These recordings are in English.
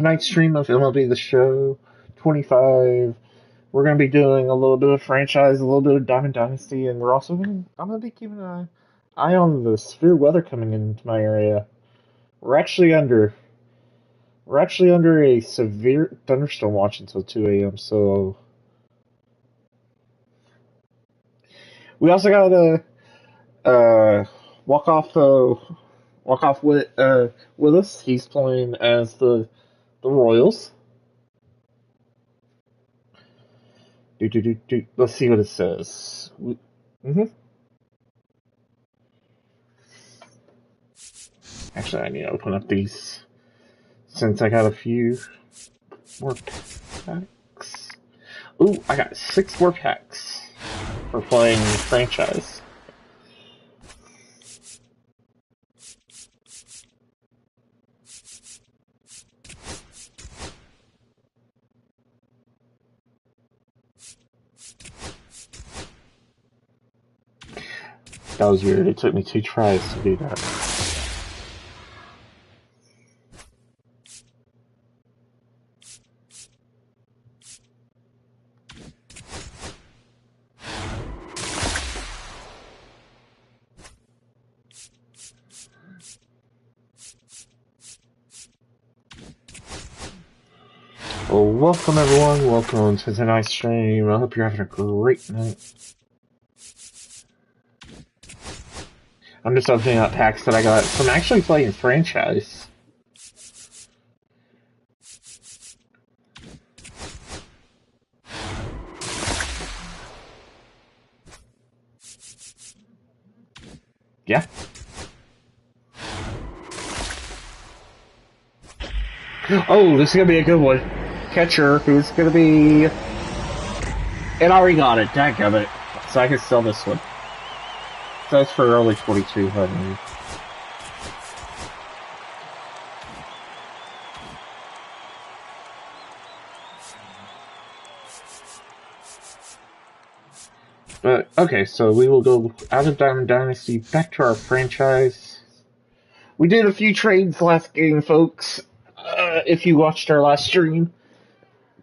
Tonight's stream of MLB The Show 25. We're going to be doing a little bit of franchise, a little bit of Diamond Dynasty, and I'm going to be keeping an eye on the severe weather coming into my area. We're actually under a severe thunderstorm watch until 2 a.m. So we also got to walk off with Willis. He's playing as the Royals. Let's see what it says. Actually, I need to open up these since I got a few more packs. Ooh, I got 6 more packs for playing franchise. That was weird. It took me 2 tries to do that. Well, welcome everyone. Welcome to tonight's stream. I hope you're having a great night. I'm just opening up packs that I got from actually playing franchise. Yeah. Oh, this is gonna be a good one. Catcher, who's gonna be... It already got it, dadgummit. So I can sell this one. So that's for early 2200. But, okay, so we will go out of Diamond Dynasty, back to our franchise. We did a few trades last game, folks. If you watched our last stream,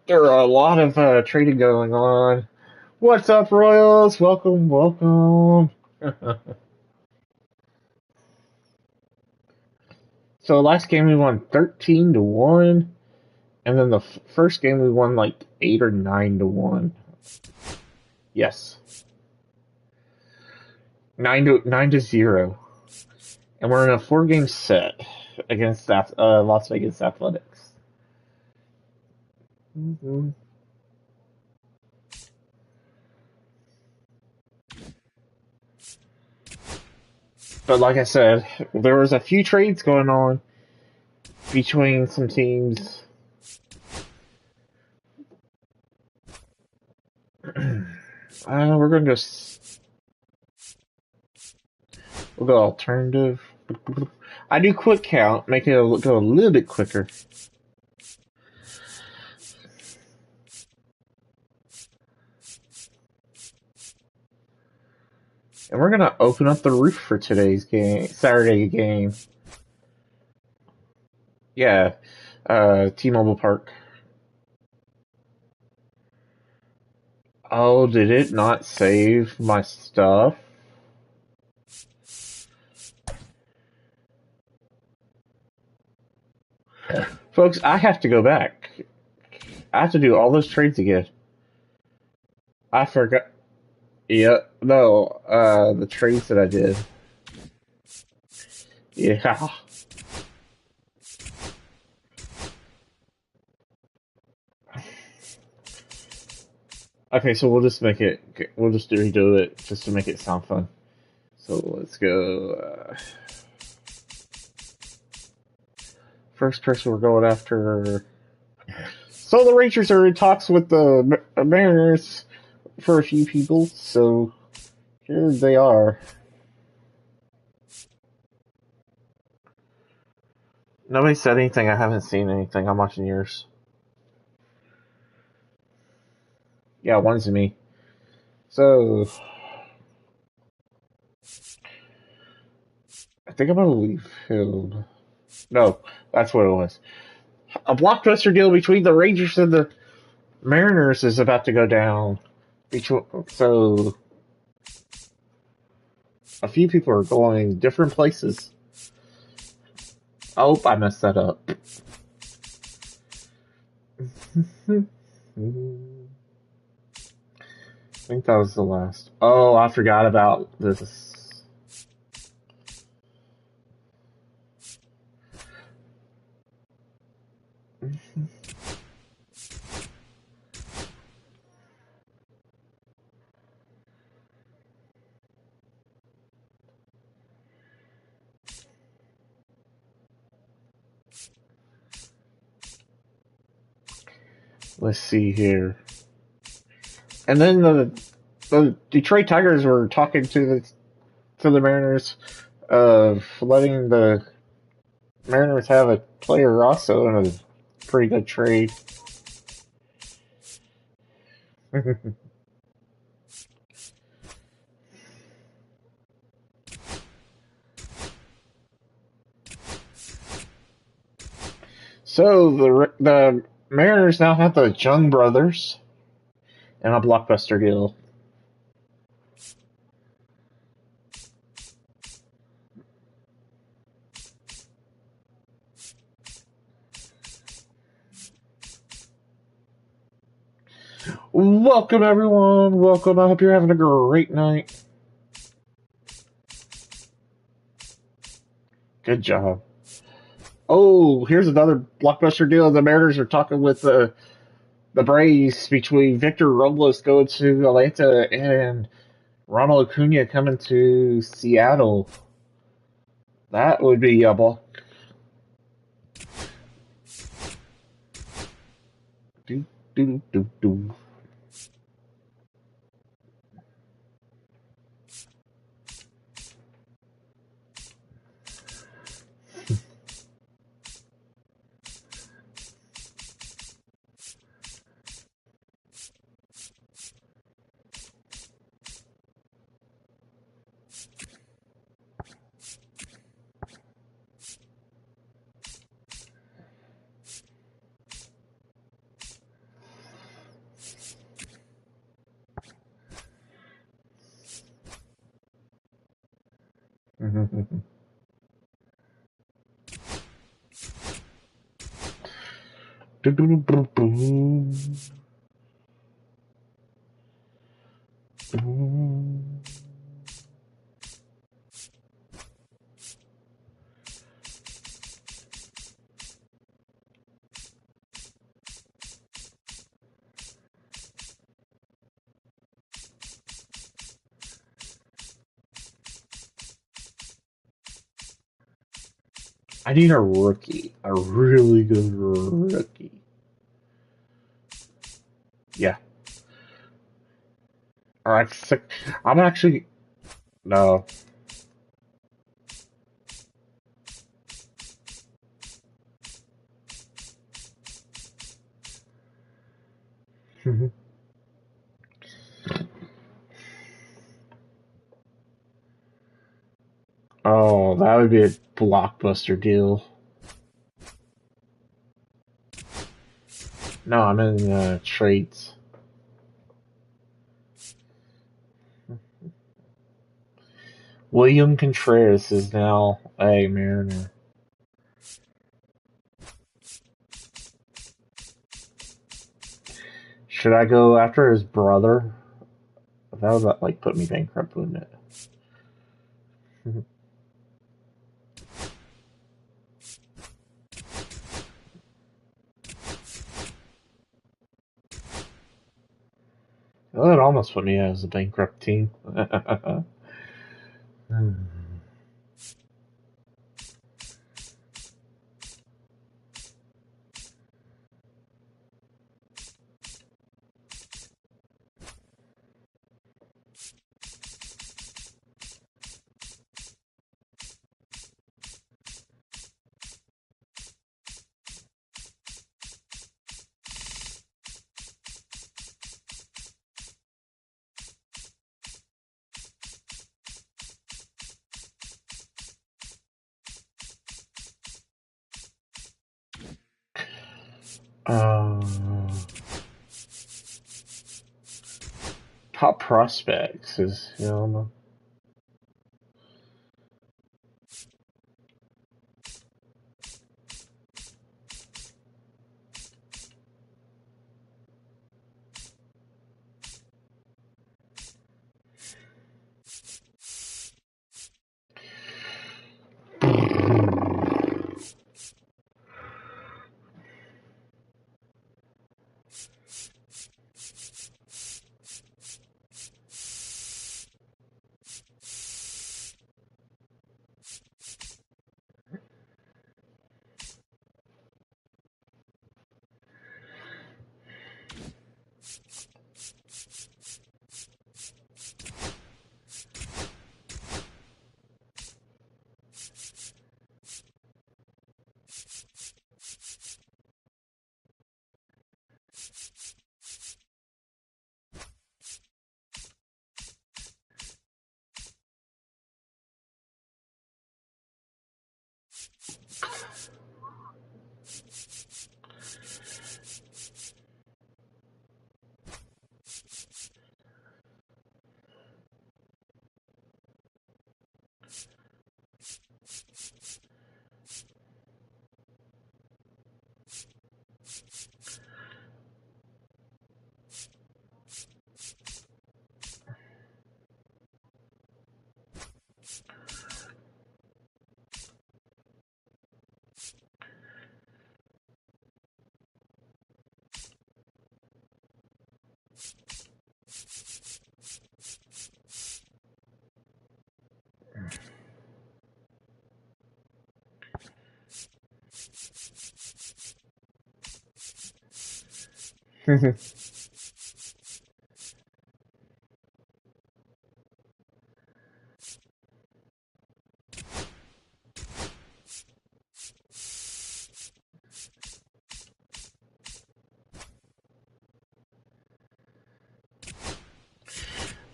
there are a lot of trading going on. What's up, Royals? Welcome, welcome. So last game we won 13-1, and then the first game we won like 8 or 9-1. Yes. 9-0. And we're in a 4-game set against Las Vegas Athletics. Mm-hmm. But like I said, there was a few trades going on between some teams. We're gonna go. We'll go alternative. I do quick count, make it go a little bit quicker. And we're gonna open up the roof for today's game, Saturday game. Yeah, T-Mobile Park. Oh, did it not save my stuff? Folks, I have to go back. I have to do all those trades again. I forgot. Yeah, no, the trades that I did. Yeah. Okay, so we'll just redo it just to make it sound fun. So let's go. First person we're going after. So the Rangers are in talks with the Mariners for a few people, so here they are. Nobody said anything. I haven't seen anything. I'm watching yours. Yeah, one's me. So I think I'm gonna leave him. No, that's what it was. A blockbuster deal between the Rangers and the Mariners is about to go down. So a few people are going different places. Oh, I messed that up. I think that was the last. Oh, I forgot about this. Let's see here. And then the Detroit Tigers were talking to the Mariners of letting the Mariners have a player also in a pretty good trade. So the Mariners now have the Jung brothers and a blockbuster deal. Welcome everyone, welcome. I hope you're having a great night. Good job. Oh, here's another blockbuster deal. The Mariners are talking with the Braves between Victor Robles going to Atlanta and Ronald Acuna coming to Seattle. That would be a block. Do, do, do, do. I need a rookie. A really good rookie. Yeah. Alright, I'm actually... No. Oh, that would be a blockbuster deal. No, I'm in trades. William Contreras is now a Mariner. Should I go after his brother? That would like put me bankrupt, wouldn't it? Well, it almost put me as a bankrupt team. Top prospects is, you know.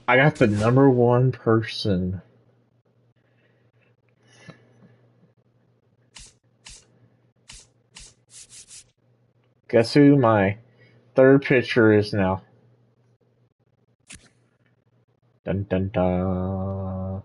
I got the number one person. Guess who my third pitcher is now? Dun dun dun.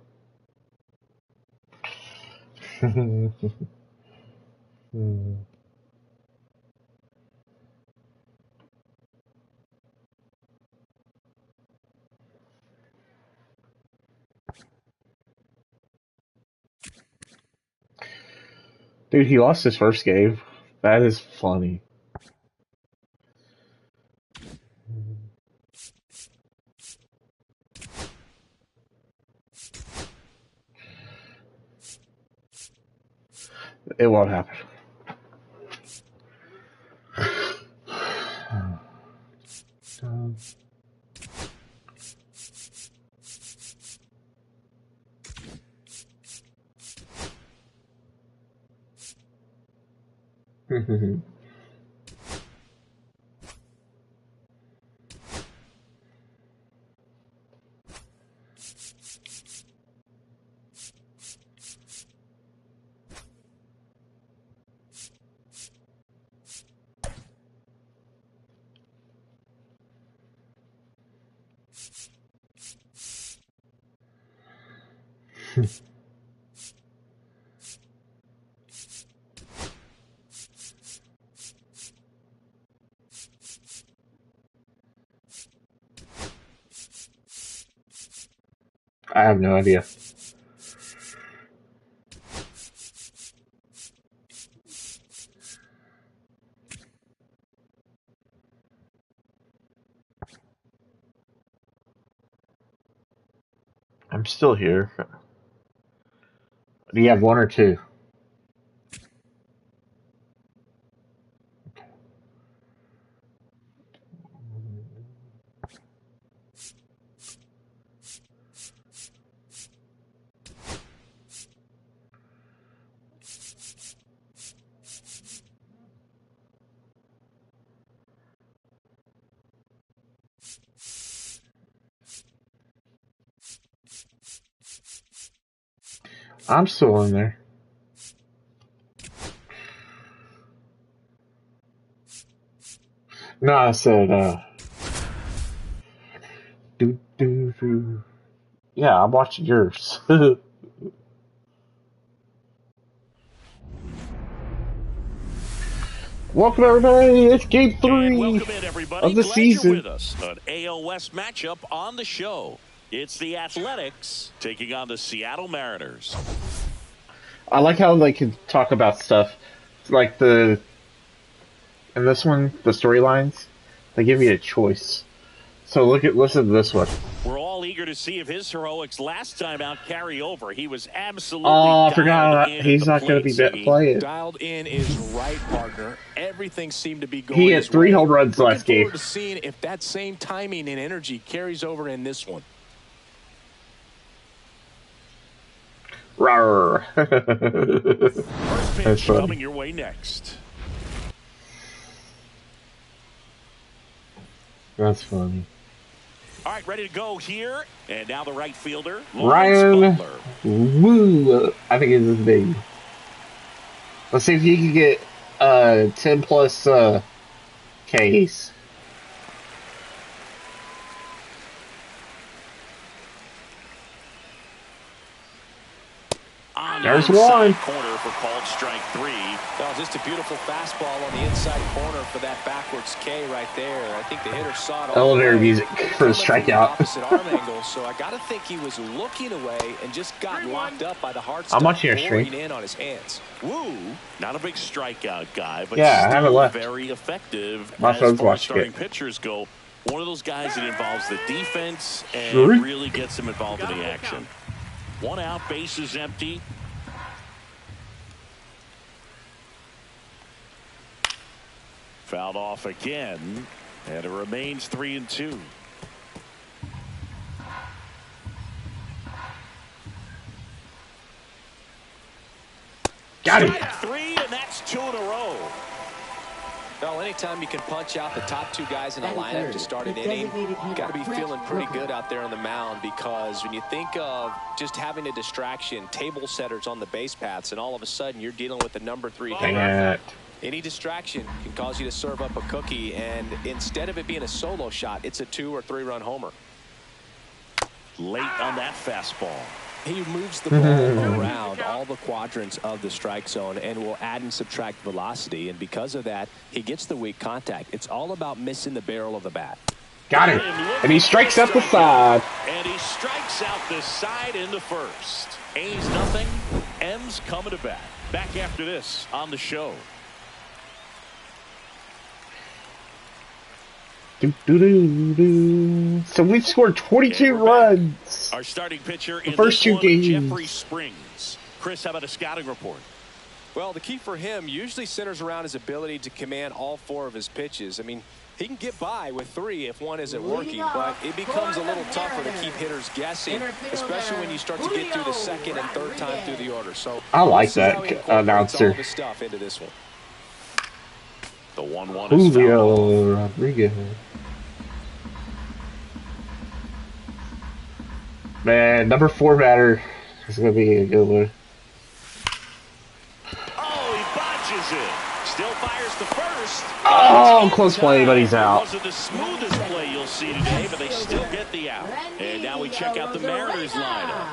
Dude, he lost his first game. That is funny. It won't happen. I have no idea. I'm still here. Do you have one or two? I'm still in there. No, I said, do. Yeah, I'm watching yours. Welcome everybody, it's game 3 of the season. With us. An AL West matchup on the show. It's the Athletics taking on the Seattle Mariners. I like how they can talk about stuff like in this one, the storylines, they give you a choice. So listen to this one. We're all eager to see if his heroics last time out carry over. He was absolutely I forgot he's not going to be playing. Dialed in is right, partner. Everything seemed to be going. He had 3 home runs last game. Looking forward to seeing if that same timing and energy carries over in this one. Rawr. First pitch coming your way next. That's funny. All right, ready to go here. And now the right fielder, Ryan Woo, I think is his name. Let's see if he can get 10 plus Ks. There's one. Corner for called strike 3. Well, just a beautiful fastball on the inside corner for that backwards K right there. I think the hitter saw it. Elevator music for the strikeout. Opposite arm angle, so I got to think he was looking away and just got locked up by the hard stuff. I'm watching your stream. In on his hands. Woo, not a big strikeout guy, but yeah, I haven't left. Very effective. My phone's watching starting it. Pitchers go. One of those guys that involves the defense and really gets them involved in the action. 1 out, bases empty. Fouled off again, and it remains 3-2. Got it. 3, and that's 2 in a row. Well, anytime you can punch out the top 2 guys in a lineup to start an inning, you got to be feeling pretty good out there on the mound, because when you think of just having a distraction, table setters on the base paths, and all of a sudden you're dealing with the number 3 hitter. Any distraction can cause you to serve up a cookie, and instead of it being a solo shot, it's a 2 or 3 run homer. Late on that fastball. He moves the ball around all the quadrants of the strike zone and will add and subtract velocity, and because of that, he gets the weak contact. It's all about missing the barrel of the bat. Got it. And he strikes out the side. And he strikes out the side in the first. A's nothing. M's coming to bat. Back after this on the show. So we've scored 22 runs. Our starting pitcher in the first 2 games. Jeffrey Springs. Chris, how about a scouting report? Well, the key for him usually centers around his ability to command all 4 of his pitches. I mean, he can get by with 3 if one isn't working, but it becomes a little tougher to keep hitters guessing, especially when you start to get through the second and third time through the order. So I like that announcer. all of his stuff into this one. The 1-1 is Julio Rodriguez. Man, number 4 batter is going to be a good one. Oh, he botches it. Still fires the first. Oh, close play, but he's out. It wasn't the smoothest play you'll see today, but they still get the out. And now we check out the Mariners lineup.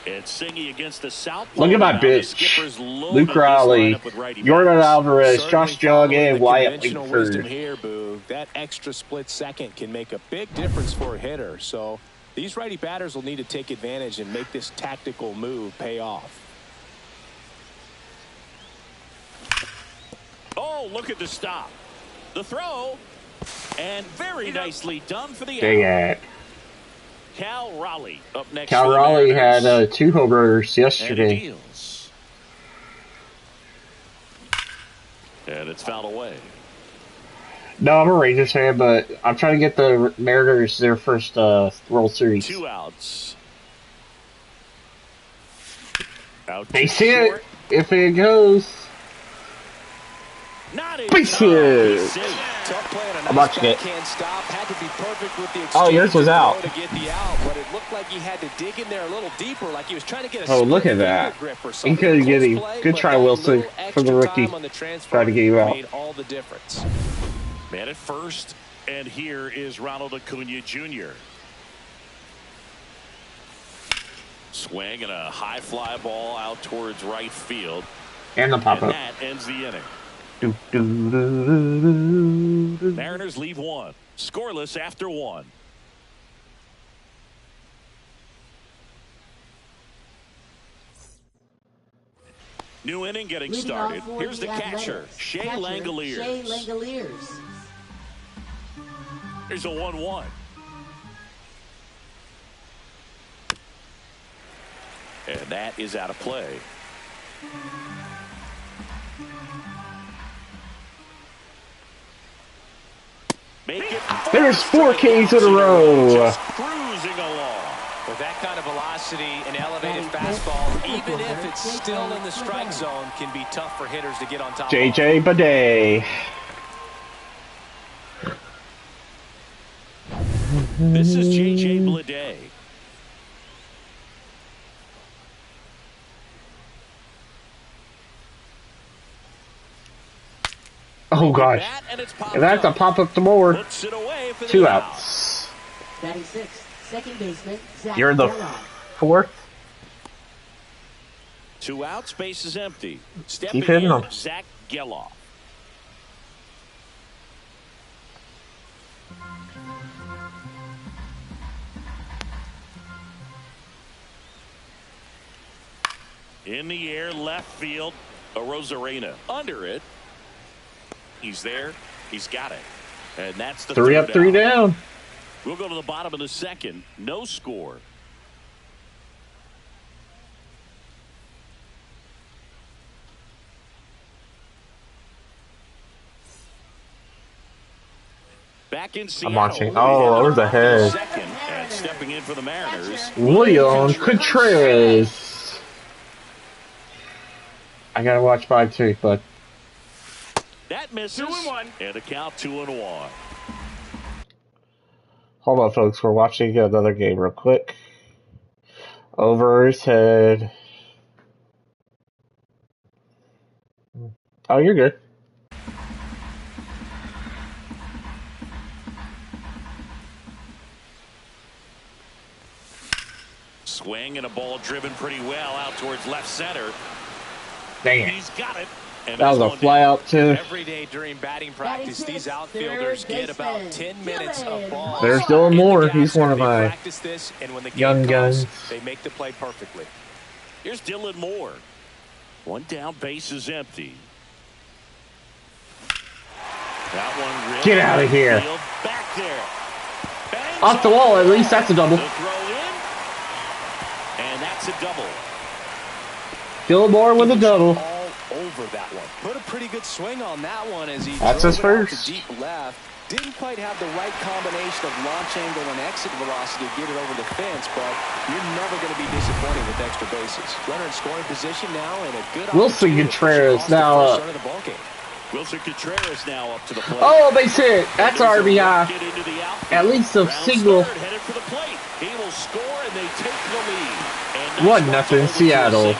It's Singy against the Southpaw. Look at my bitch. Luke Riley, Jordan Alvarez, Josh Jung, and Wyatt Langford. Here, Boo. That extra split second can make a big difference for a hitter. So these righty batters will need to take advantage and make this tactical move pay off. Oh, look at the stop. The throw. And very nicely done for the Dang out. it. Cal Raleigh up next. Cal Raleigh had 2 home runs yesterday. And it's fouled away. No, I'm a Rangers fan, but I'm trying to get the Mariners their first World Series. 2 outs. Base hit if it goes. Base hit. I'm watching it. Oh, yours was out. To get the out, but it looked like he had to dig in there a little deeper, like he was trying to get a look at that. He could get him. Good try, Wilson, for the rookie. Try to get you out. Made all the difference. Man at first, and here is Ronald Acuna Jr. Swing and a high fly ball out towards right field. And the pop-up. And that ends the inning. Mariners leave one. Scoreless after one. New inning getting started. Here's the catcher, Shea Langoliers. Here's a 1-1. And that is out of play. Make it. There's 4 Ks in a row. Just cruising along. With that kind of velocity, an elevated fastball, even if it's still in the strike zone, can be tough for hitters to get on top of. JJ Bidet. This is JJ Bidet. Oh gosh. And that's a pop-up to more. 2 outs. 96, second baseman, Zach You're the Geloff. 4th. 2 outs, base is empty. Keep hitting them. Zach Geloff. In the air, left field. A Rosarena under it. He's there. He's got it. And that's the 3 up, 3 down. We'll go to the bottom of the second. No score. Back in Seattle. I'm watching. Oh, over the head. Second, and stepping in for the Mariners. William Contreras. I gotta watch 5 too, but That misses. 2-1. And a count 2-1. hold on, folks. We're watching another game real quick. Over his head. Oh, you're good. Swing and a ball driven pretty well out towards left center. Dang it. He's got it. And That was a fly out too. Every day during batting practice, these outfielders get about 10 minutes of ball. There's Dylan Moore. He's one of my young guns. They make the play perfectly. Here's Dylan Moore. One down, base is empty. That one really Get out of here. back there. Bangs Off the wall, at least that's a double. the throw in. And that's a double. Dylan Moore with a double. All over that one. Put a pretty good swing on that one as he That's drove his it off first. the deep left. Didn't quite have the right combination of launch angle and exit velocity to get it over the fence, but you're never going to be disappointed with extra bases. Runner in scoring position now, and a good Wilson opportunity to Contreras push across now the up. first run of the ballgame. Wilson Contreras now up to the plate. Oh, base hit. That's Get RBI. into the outfield. At least a Rounds single. third, headed for the plate. He will score, and they take the lead. And 1-0 Seattle.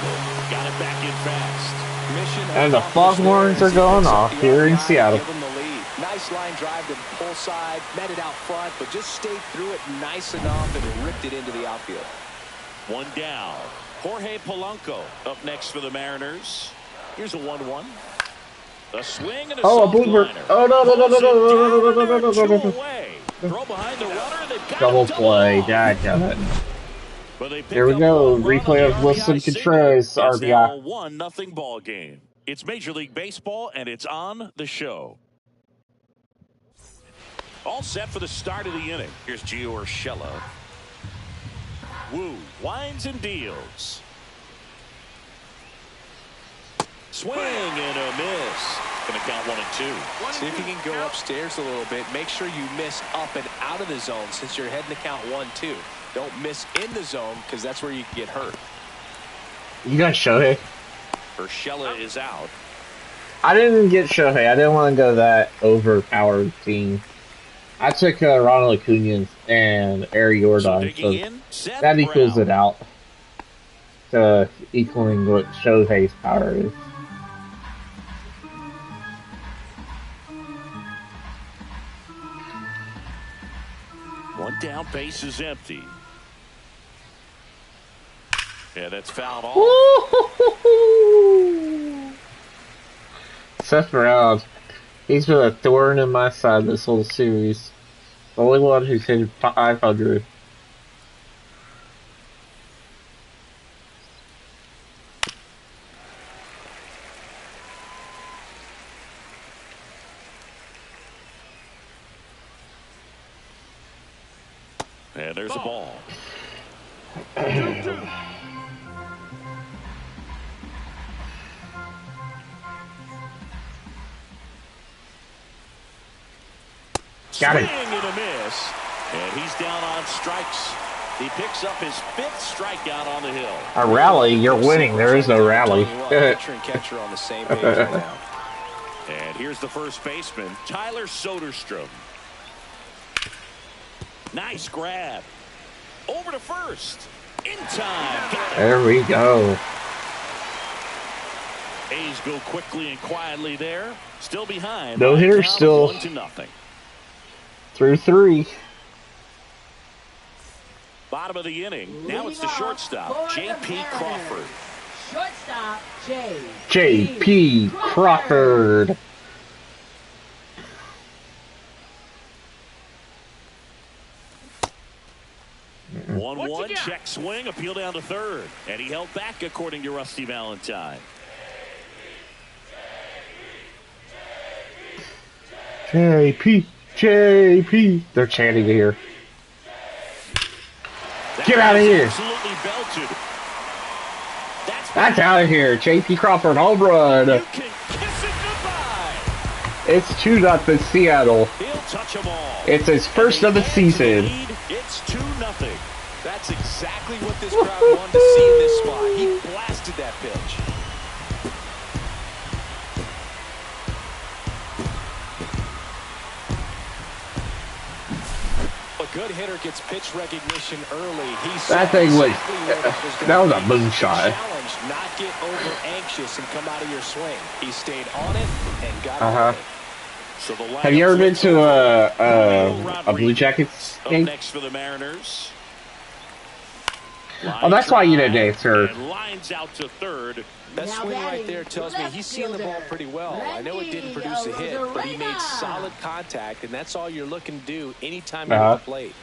Got it back in fast. Mission And the accomplished foghorns there are as he going picks up off the here in RBI, Seattle. give him the lead. Nice line drive to the pull side, met it out front, but just stayed through it nice enough and ripped it into the outfield. One down. Jorge Polanco up next for the Mariners. Here's a 1-1. A swing and a Oh, a soft blooper. liner. Oh, no, no, no, no, no, no, no, no, no, no, no, no. Away. Throw behind the runner. They've got Double a play. off. Dadgummit. But they pick Here we up go. one run Replay on of the Wilson RBI single. Contreras, It's now a RBI. 1-0 ball game. It's Major League Baseball, and it's on the show. All set for the start of the inning. Here's Gio Urshela. Woo winds and deals. Swing and a miss. Going to count 1-2. See if you can go upstairs a little bit. Make sure you miss up and out of the zone since you're heading to count 1-2. Don't miss in the zone because that's where you can get hurt. You got Shohei? Urshela is out. I didn't get Shohei. I didn't want to go that overpowered team. I took Ronald Acuna and Ari So Jordan, digging so in, Seth that equals Brown. it out to equaling what Shohei's power is. One down, base is empty. Yeah, that's fouled off. Seth Brown, he's been a thorn in my side this whole series. The only one who's hit 500. And there's a ball. Got it. Swing and a miss. And he's down on strikes. He picks up his 5th strikeout on the hill. A rally, you're winning. There is no rally. Pitcher and catcher on the same page right now. And here's the first baseman, Tyler Soderstrom. Nice grab. Over to first. In time. Got it. There we go. A's go quickly and quietly there. Still behind. No hitter still. 1-0. Through 3. Bottom of the inning. Now it's the shortstop, J.P. Crawford. Shortstop, J.P. Crawford. One check swing, appeal down to third. And he held back, according to Rusty Valentine. J.P. They're chanting here. Get out of here. Absolutely belted. That's out of here. J.P. Crawford, home run. You can kiss it goodbye. It's 2-0 Seattle. He'll touch them all. It's his first of the season. It's 2-0. That's exactly what this crowd wanted to see in this spot. He blasted that pitch. A good hitter gets pitch recognition early. That thing was, that was a moonshot. Challenge, not get over anxious and come out of your swing. He stayed on it and got on it. So have you ever been to a Blue Jackets game? Next for the Mariners. Oh, that's why you didn't answer. Lines out to third. That swing right there tells me he's seeing the ball pretty well. I know it didn't produce a hit, but he made solid contact, and that's all you're looking to do anytime you're at the plate.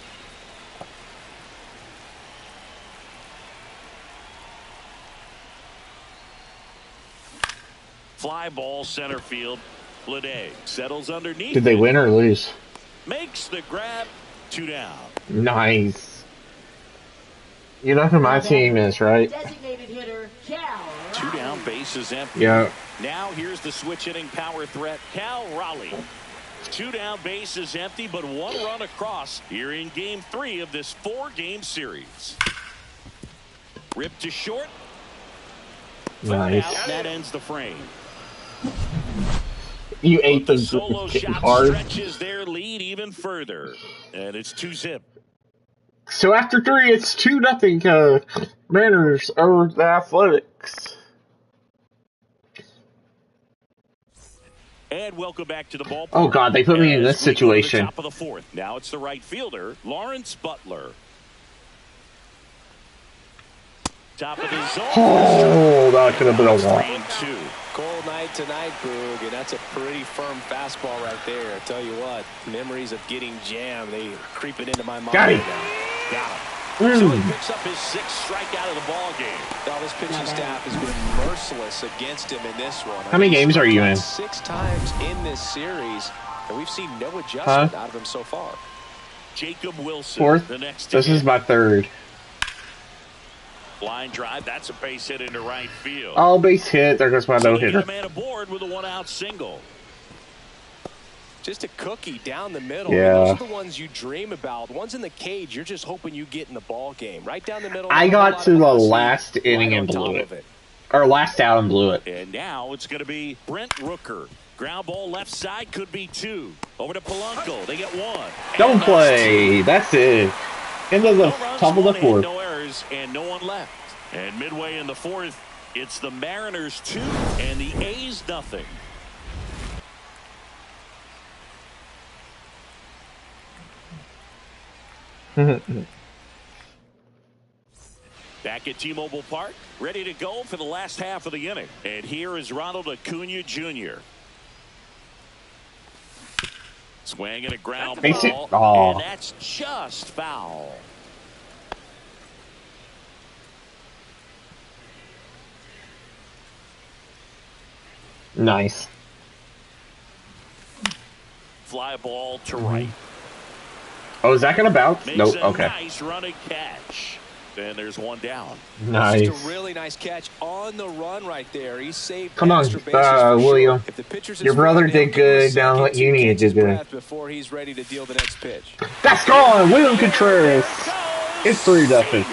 Fly ball center field. Lede settles underneath. Did they win or lose? Makes the grab. 2 down. Nice. You know who my team is, right? Designated hitter, Cal. 2 down, base is empty. Yeah. Now here's the switch hitting power threat, Cal Raleigh. 2 down, base is empty, but 1 run across here in game 3 of this 4-game series. Ripped to short. Nice. That ends the frame. You ate the solo shot hard. Stretches their lead even further, and it's 2-zip. So after 3, it's 2-0. Mariners over the Athletics. And welcome back to the ballpark. Oh God, they put me in this situation. Top of the 4th. Now it's the right fielder, Lawrence Butler. Top of the zone. Oh, that could have been a walk. 3-2. Cold night tonight, Boog, and that's a pretty firm fastball right there. I tell you what, memories of getting jammed, they creeping into my mind. Got him. Got him. So he picks up his 6th strikeout of the ball game. Now this pitching staff has been merciless against him in this one. How many games are you in? 6 times in this series, and we've seen no adjustment out of him so far. Jacob Wilson, 4th. the next. This is my 3rd. Line drive, that's a base hit into right field. Oh, base hit. There goes my no-hitter. A man aboard with a 1-out single. Just a cookie down the middle. Yeah. Those are the ones you dream about. Ones in the cage, you're just hoping you get in the ball game. Right down the middle. I got to the last inning and blew it. Or last out and blew it. And now it's going to be Brent Rooker. Ground ball left side, could be 2. Over to Polanco. They get 1. Don't play. That's it. Into the top of the 4th. No errors and no one left. And midway in the 4th, it's the Mariners 2 and the A's nothing. Back at T-Mobile Park, ready to go for the last half of the inning. And here is Ronald Acuna Jr. Swinging a ground ball, and that's just foul. Nice. Fly ball to right. Oh, is that gonna bounce? Makes Nope. a Okay. nice running catch. And there's one down. Nice. Just a really nice catch on the run right there. He saved Come on, extra bases for William. sure. If the pitcher's Your brother did good. Now what you need to do. Before he's ready to deal the next pitch. That's gone. William Contreras. It's 3-0.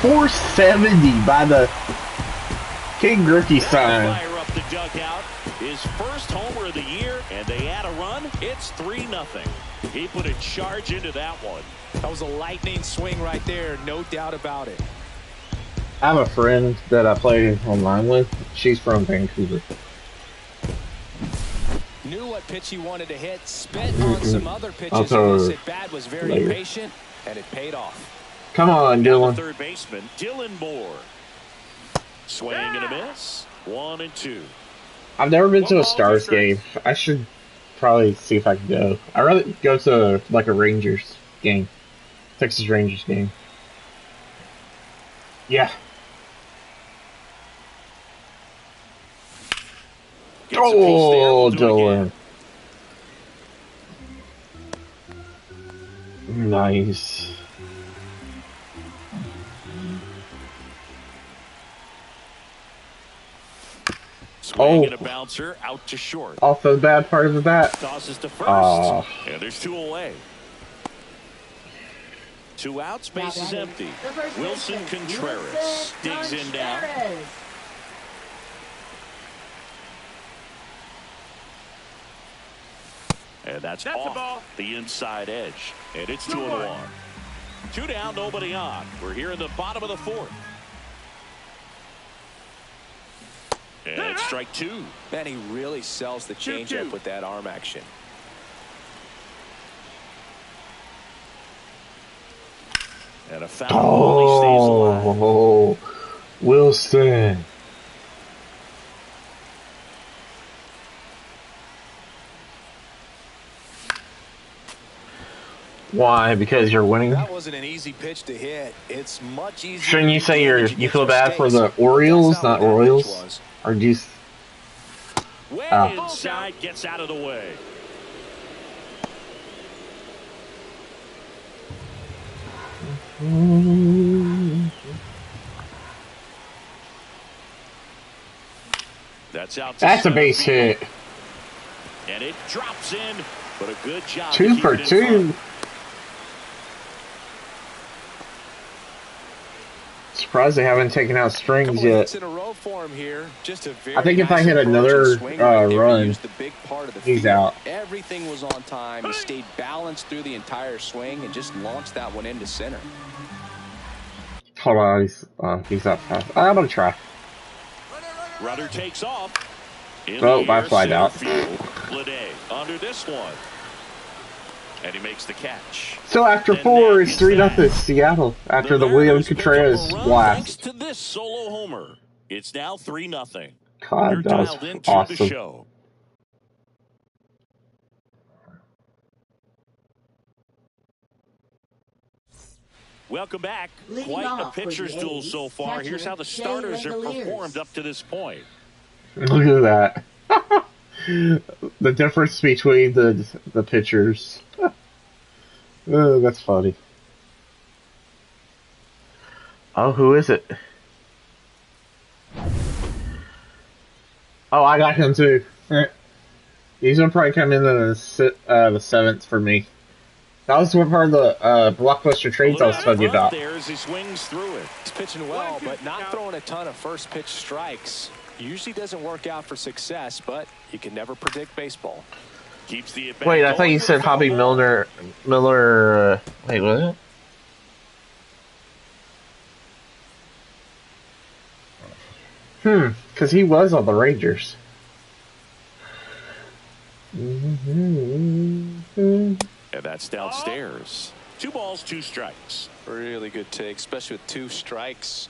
470 by the King Griffey sign. Fire up the dugout. His first homer of the year, and they add a run. It's 3-0. He put a charge into that one. That was a lightning swing right there, no doubt about it. I have a friend that I play online with. She's from Vancouver. Knew what pitch he wanted to hit, spent on some other pitches, and this at bat was very patient, and it paid off. Come on, Dylan. Third baseman, Dylan Moore. Swing and a miss. 1-2. I've never been to a Stars game. I should probably see if I can go. I'd rather go to like a Rangers game. Texas Rangers game. Yeah. Oh, Dylan. Nice. Swing and a bouncer out to short. Off the bad part of the bat. Tosses to first. And there's 2 away. 2 outs, base is empty. Wilson Contreras digs in down. And that's off the inside edge. And it's 2-1. 2 down, nobody on. We're here in the bottom of the 4th. And it's strike 2. Man, he really sells the changeup with that arm action. And a foul ball, he stays alive. Oh, Wilson. Why? Because you're winning? That wasn't an easy pitch to hit. It's much easier. Shouldn't you say you feel bad for the Orioles, not Royals? Or do you... Way inside, gets out of the way. That's out. That's a base hit. And it drops in, but a good job. 2 for 2. Surprised they haven't taken out strings yet. In a row for him here. Just a very I think if I hit another run, he's out. Everything was on time. He stayed balanced through the entire swing and just launched that one into center. Hold on, he's up fast. I'm gonna try. Runner takes off. Oh, I flied out. Lede under this one. And he makes the catch. So after 4, it's 3-0 Seattle after the William Contreras blast. Thanks to this solo homer, it's now 3-0. God, You're that was dialed into awesome. the show. Welcome back. Quite a pitcher's duel so far. Here's how the starters have performed up to this point. Look at that. The difference between the pitchers. Oh, that's funny. Oh, who is it? Oh, I got him too. He's gonna probably come in the 7th for me. That was one part of the blockbuster trades I was telling you about. There as he swings through it. He's pitching well, but not throwing a ton of first pitch strikes. Usually doesn't work out for success, but you can never predict baseball. Keeps the Wait, I thought you said Hobby Miller. Wait, what? Because he was on the Rangers. And that's downstairs. 2 balls, 2 strikes. Really good take, especially with 2 strikes.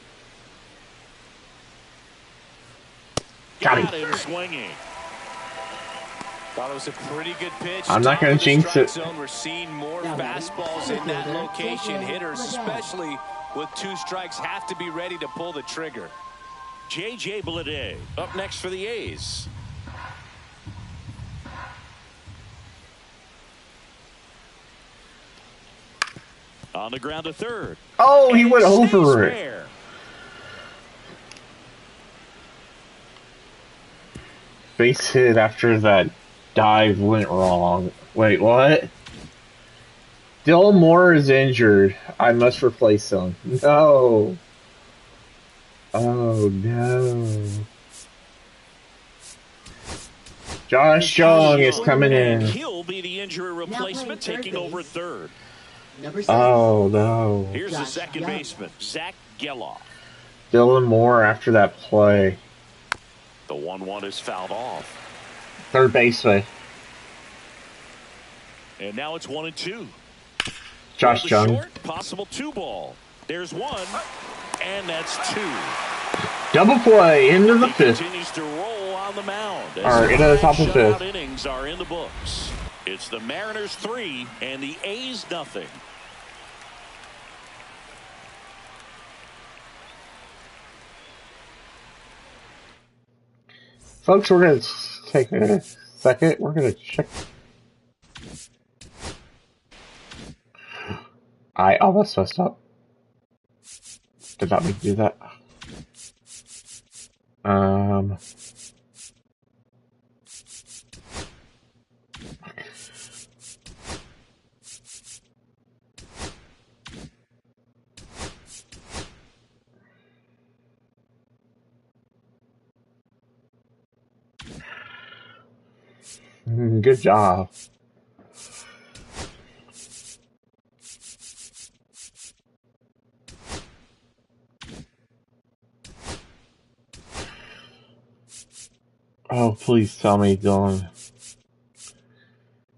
Got him swinging. Thought it was a pretty good pitch. I'm not going to jinx it. Zone. We're seeing more fastballs in that location. Hitters, especially with 2 strikes, have to be ready to pull the trigger. J.J. Bleday up next for the A's. On the ground to third. Oh, he went over it. Fair. Base hit after that dive went wrong. Wait, what? Dylan Moore is injured. I must replace him. No. Oh, no. Josh Jung is coming in. He'll be the injury replacement, taking over third. Oh, no. Here's the second baseman, Zach Geloff. Dylan Moore after that play. The 1-1 is fouled off. Third baseman. And now it's 1-2. Josh Jung. Short, possible 2 ball. There's 1, and that's 2. Double play into the He fifth. continues to roll on the mound. All right, into the top of the fifth. Innings are in the books. It's the Mariners 3 and the A's nothing. Folks, we're going to take a second. We're going to check. I almost messed up. Did not mean to do that. Good job. Oh, please tell me, Dylan.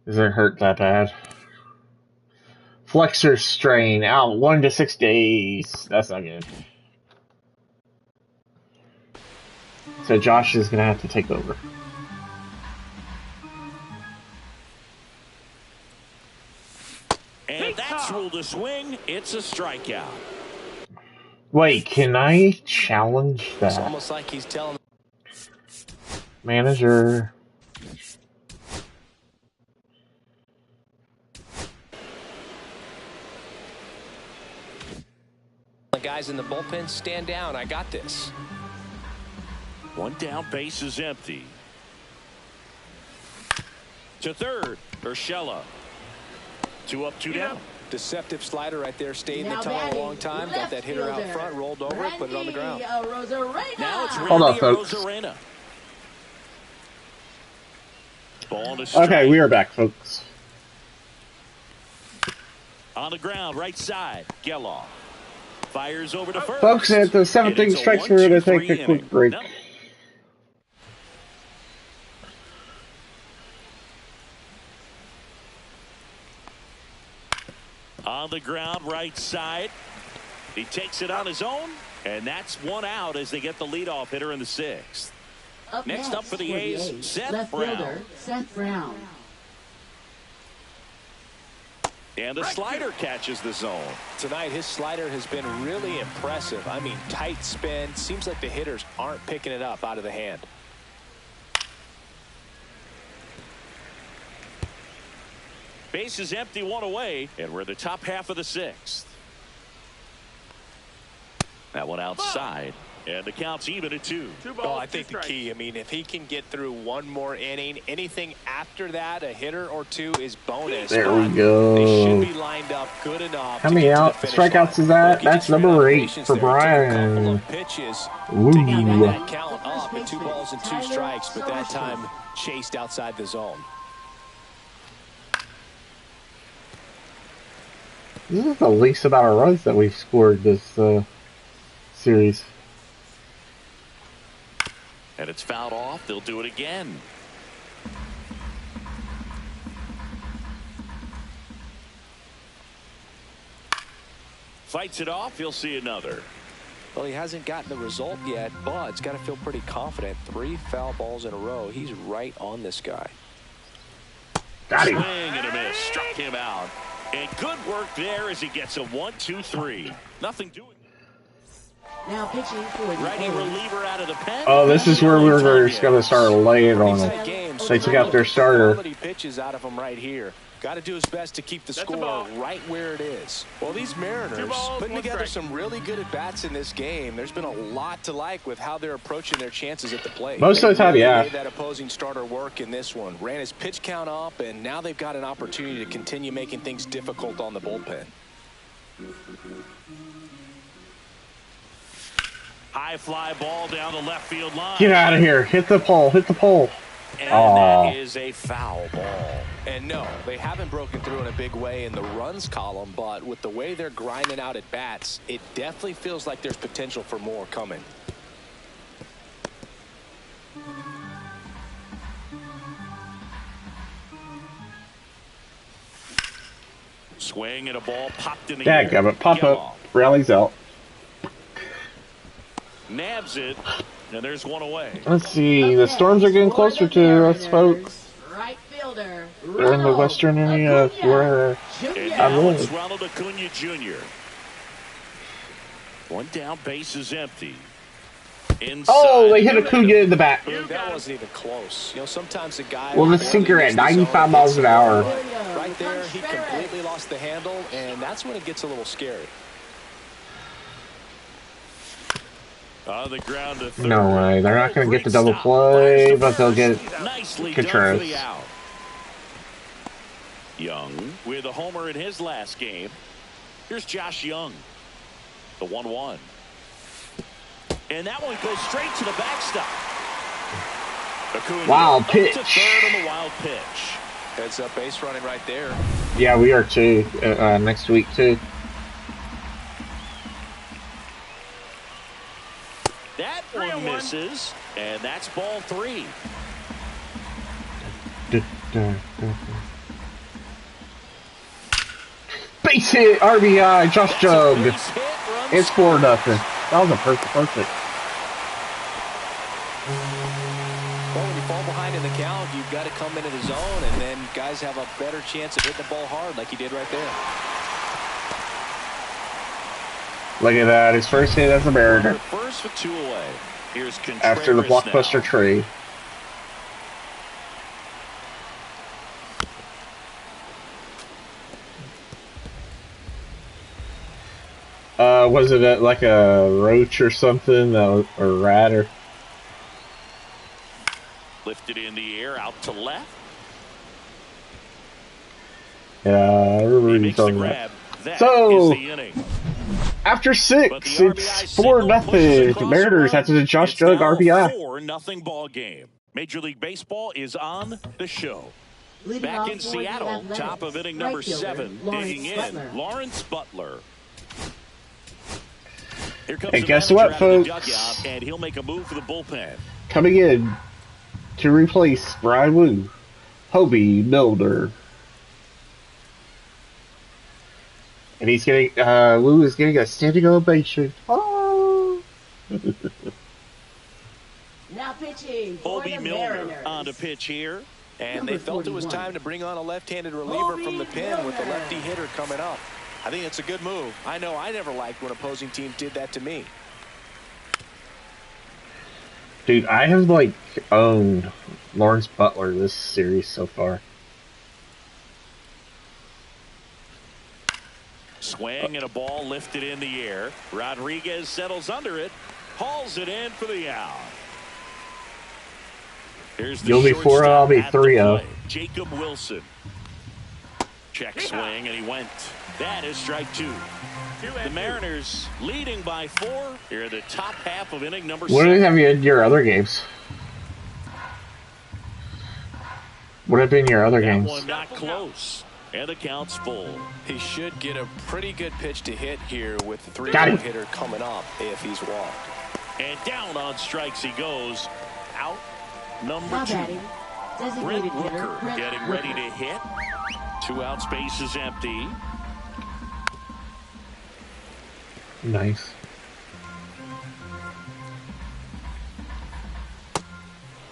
Does it hurt that bad? Flexor strain out 1 to 6 days. That's not good. So Josh is gonna have to take over. And that's ruled a swing. It's a strikeout. Wait, can I challenge that? It's almost like he's telling Manager. the guys in the bullpen, stand down. I got this. 1 down, base is empty. To third, Urshela. 2 up, 2 down. Deceptive slider right there. Stayed in the tunnel a long time. Got that hitter out front, rolled over it, put it on the ground. Now it's Hold on, Randy folks. Arozarena. Ball to strike. Okay, we are back, folks. On the ground, right side, Geloff. Fires over to first. Folks, at the 7th inning strikes, we're going to take a quick break. No. On the ground, right side. He takes it on his own, and that's 1 out as they get the leadoff hitter in the 6th. Next up for the A's, Seth Brown. Seth Brown. And the slider catches the zone. Tonight, his slider has been really impressive. I mean, tight spin. Seems like the hitters aren't picking it up out of the hand. Base is empty, 1 away, and we're in the top half of the 6th. That one outside, and the count's even at 2. Oh, I think the key, I mean, if he can get through 1 more inning, anything after that, a hitter or 2 is bonus. There we go. They should be lined up good enough. How many out strikeouts is that? That's number 8 for Brian. Pitches Ooh. to get that count up at 2 balls and 2 strikes, but that time chased outside the zone. This is the least amount of runs that we've scored this series. And it's fouled off. They'll do it again. Fights it off. He'll see another. Well, he hasn't gotten the result yet, but he's got to feel pretty confident. 3 foul balls in a row. He's right on this guy. Got him. Swing and a miss. Struck him out. And good work there as he gets a 1-2-3. Nothing doing. Now pitching for the Righty reliever out of the pen. Oh, this is where we were just going to start laying on them. They took out their starter. Pitches out of him right here. Got to do his best to keep the score right where it is. Well, these Mariners putting together some really good at-bats in this game. There's been a lot to like with how they're approaching their chances at the plate. Most of the time, yeah. Made that opposing starter work in this one. Ran his pitch count up, and now they've got an opportunity to continue making things difficult on the bullpen. High fly ball down the left field line. Get out of here. Hit the pole. Hit the pole. And that is a foul ball. And no, they haven't broken through in a big way in the runs column, but with the way they're grinding out at bats, it definitely feels like there's potential for more coming. Swing and a ball popped in the air. Dadgummit, pop up. Rallies out. Nabs it, and there's one away. Let's see. The Storms are getting closer to us, folks. Right fielder. They're in the western area where And I'm now it's living. Ronald Acuna Jr. One down, base is empty. Inside. Oh, they hit Acuna in the back. That wasn't even close. You know, sometimes the guy... Well, the sinker at 95 miles an hour. Right there, he completely lost the handle, and that's when it gets a little scary. On the ground to third. No way. They're not going to get the double play, but they'll get Contreras. Nicely done for the out. Young with a homer in his last game. Here's Josh Young. The 1-1. And that one goes straight to the backstop. Acuna Wild up pitch. to third on the wild pitch. Heads up base running right there. Yeah, we are too. Next week too. That one misses, and that's ball 3. Base hit, RBI, Josh Jug. Base hit, runs It's 4-0. That was a perfect. Well, when you fall behind in the count, you've got to come into the zone, and then guys have a better chance of hitting the ball hard like he did right there. Look at that. His first hit as a Mariner. First with 2 away. Here's Contreras After the blockbuster now. trade. Was it like a roach or something? Or rat or... Lifted in the air, out to left. Yeah, I remember He you makes the talking about. grab. That So- is the inning. After 6, But the RBI it's signal pushes 4-0. across Mariners the after run. the Josh It's Jug now RBI. 4-0 ball game. Major League Baseball is on the show. Leading Back off in for the Seattle, Athletics, top of inning right number fielder, 7, Lawrence digging in, Butler. Lawrence Butler. Here comes Hey, the guess manager what, out of the folks? dugout, and he'll make a move for the bullpen. Coming in to replace Brian Wu, Hobie Milner. And he's getting, Wu is getting a standing ovation. Oh! Now pitching for Hobie the Milner Mariners. on the pitch here. And Number they felt it was 41. time to bring on a left-handed reliever from the pen with the lefty hitter coming up. I think it's a good move. I know I never liked when opposing teams did that to me. Dude, I have, like, owned Lawrence Butler this series so far. Swing and a ball lifted in the air. Rodriguez settles under it, hauls it in for the out. Here's the You'll be 4-0, I'll be shortstop at the 3-0. plate, Jacob Wilson. Check swing, and he went. That is strike 2. The Mariners leading by 4 here in the top half of inning number 7. What have you in your other games? What have been your other That games? one not close, and the count's full. He should get a pretty good pitch to hit here with the Got him. 3-1 hitter coming up if he's walked. And down on strikes he goes. Out number Now 2. batting, designated Brent hitter, Rooker Brent getting ready to hit. 2 out, space is empty. Nice.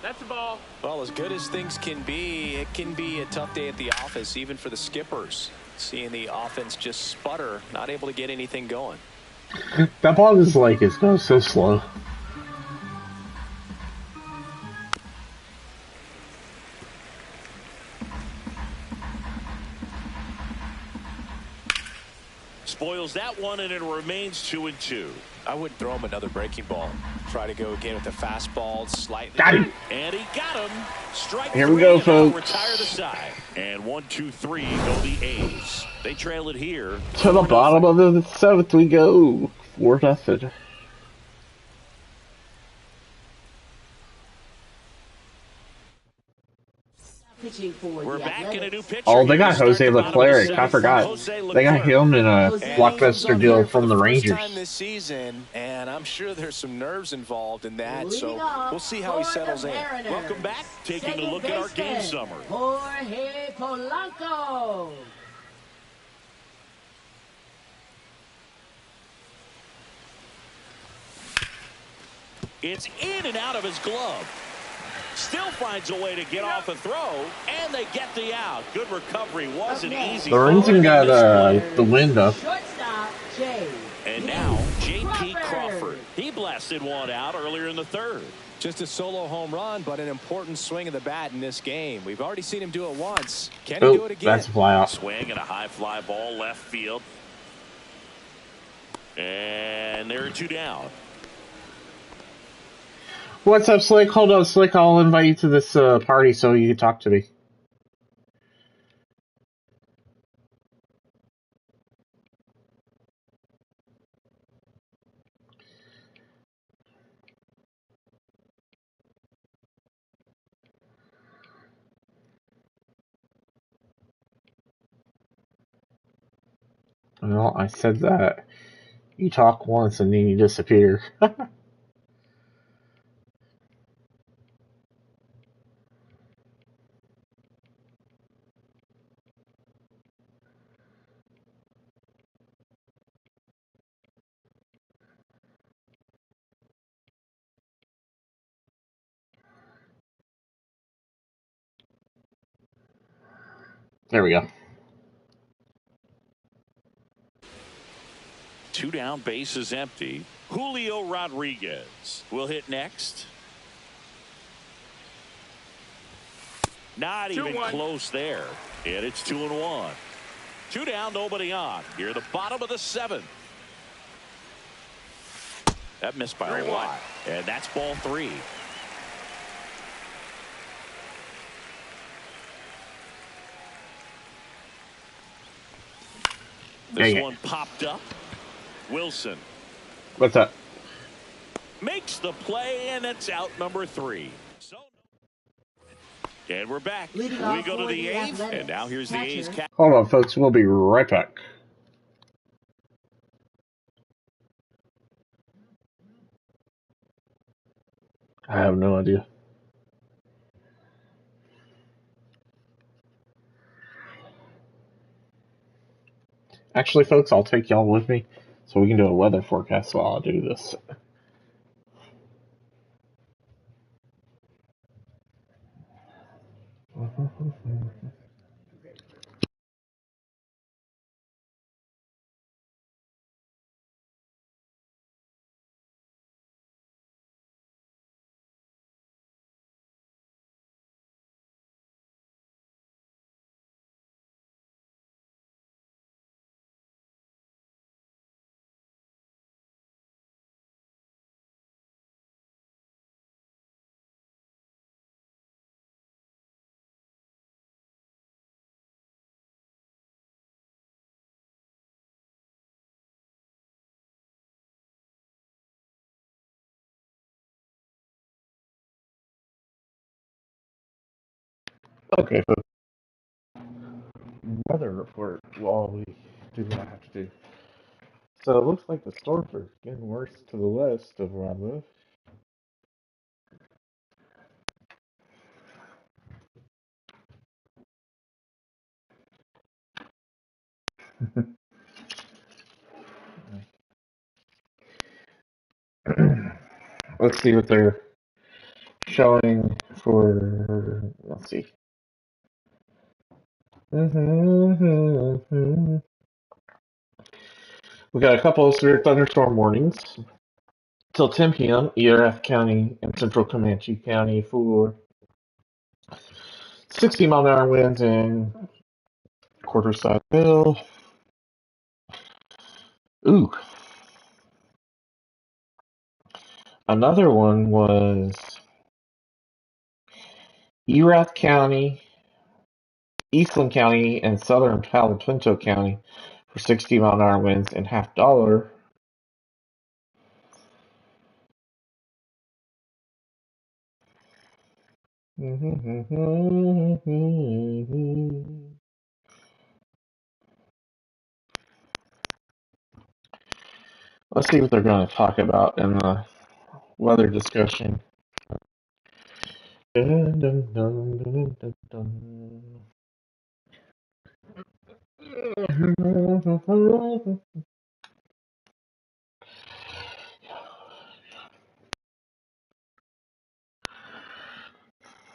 That's a ball. Well, as good as things can be, it can be a tough day at the office, even for the skippers. Seeing the offense just sputter, not able to get anything going. That ball is like, it's going so slow. Spoils that one, and it remains 2-2. I wouldn't throw him another breaking ball. Try to go again with the fastball, slightly. Got him. And he got him. Strike Here three, we go, and that'll folks. retire the side. And 1-2-3 go the A's. They trail it here. To the bottom of the seventh we go. 4-0. Pitching for We're the back in a new pitcher. Oh, they got Here to Jose start the bottom of the Leclerc. I seventh. forgot. Jose They got Leclerc. him in a And blockbuster deal from the for Rangers. First time this season, and I'm sure there's some nerves involved in that. Leading So off we'll see how he for the settles in. Mariners. Welcome back. Taking a Second look at our game baseman, summary. Jorge Polanco. It's in and out of his glove. Still finds a way to get off a throw, and they get the out. Good recovery. Wasn't easy. Lorenzen got the wind up. Shortstop, Jay. And now, J.P. Crawford. He blasted one out earlier in the third. Just a solo home run, but an important swing of the bat in this game. We've already seen him do it once. Can he do Oh, it again? that's a fly off. Swing and a high fly ball left field. And there are two down. What's up, Slick? Hold on, Slick. I'll invite you to this party so you can talk to me. Well, I said that. You talk once and then you disappear. There we go. Two down, base is empty. Julio Rodriguez will hit next. Not even close there. And it's 2-1. Two down, nobody on. Here, the bottom of the seventh. That missed by a lot. And that's ball three. This one popped up. Wilson. What's up? Makes the play, and it's out number three. And we're back. We go to the eighth, and now here's the A's. Hold on, folks. We'll be right back. I have no idea. Actually, folks, I'll take y'all with me so we can do a weather forecast while I do this. Okay, folks. Weather report while we do what I have to do. So it looks like the storms are getting worse to the west of where I live. Let's see what they're showing for. Let's see. We got a couple of severe thunderstorm warnings till 10 p.m. ERF County and Central Comanche County for 60-mile-an-hour winds and quarter side hill. Ooh. Another one was Erath County, Eastland County, and southern Palo Pinto County for 60-mile-an-hour winds and $50. Let's see what they're going to talk about in the weather discussion. Dun, dun, dun, dun, dun, dun.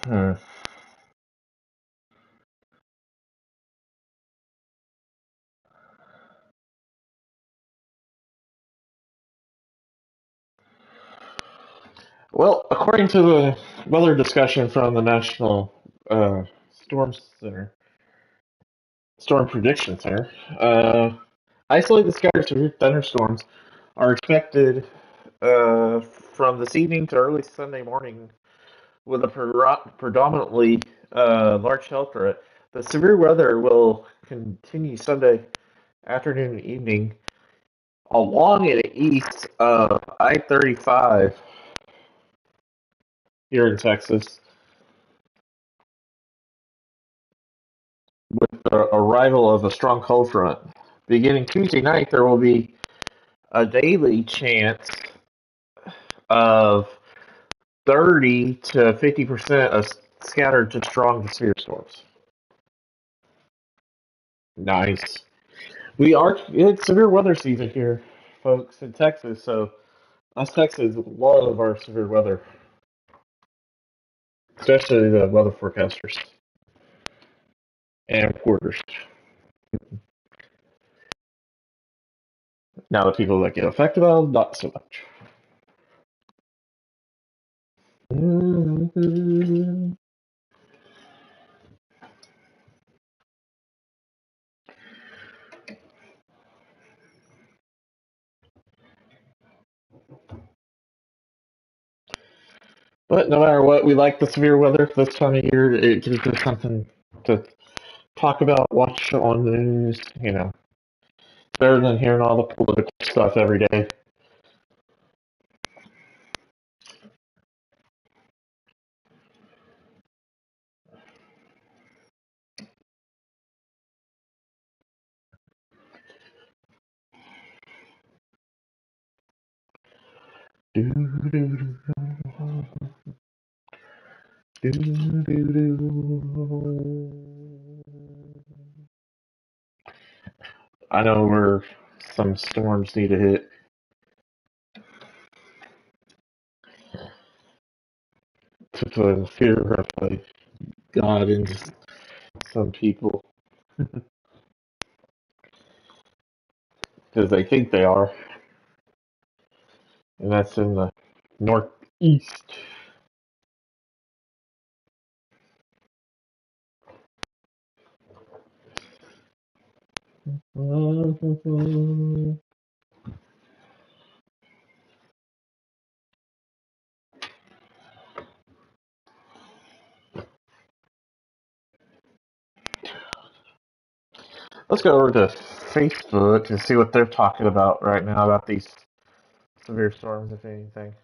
Hmm. Well, according to the weather discussion from the National Storm Center, Storm Prediction Center, isolated scattered severe thunderstorms are expected from this evening to early Sunday morning with a predominantly large hail threat. The severe weather will continue Sunday afternoon and evening along and east of I-35 here in Texas. With the arrival of a strong cold front. Beginning Tuesday night, there will be a daily chance of 30 to 50% of scattered to strong to severe storms. Nice. It's severe weather season here, folks, in Texas, so us Texans love our severe weather, especially the weather forecasters and reporters. Now, the people that get affected by them, not so much. But no matter what, we like the severe weather this time of year. It gives us something to talk about, watch on the news. Better than hearing all the political stuff every day. I know where some storms need to hit to put the fear of God into some people because they think they are, and that's in the northeast. Let's go over to Facebook and see what they're talking about right now about these severe storms, if anything.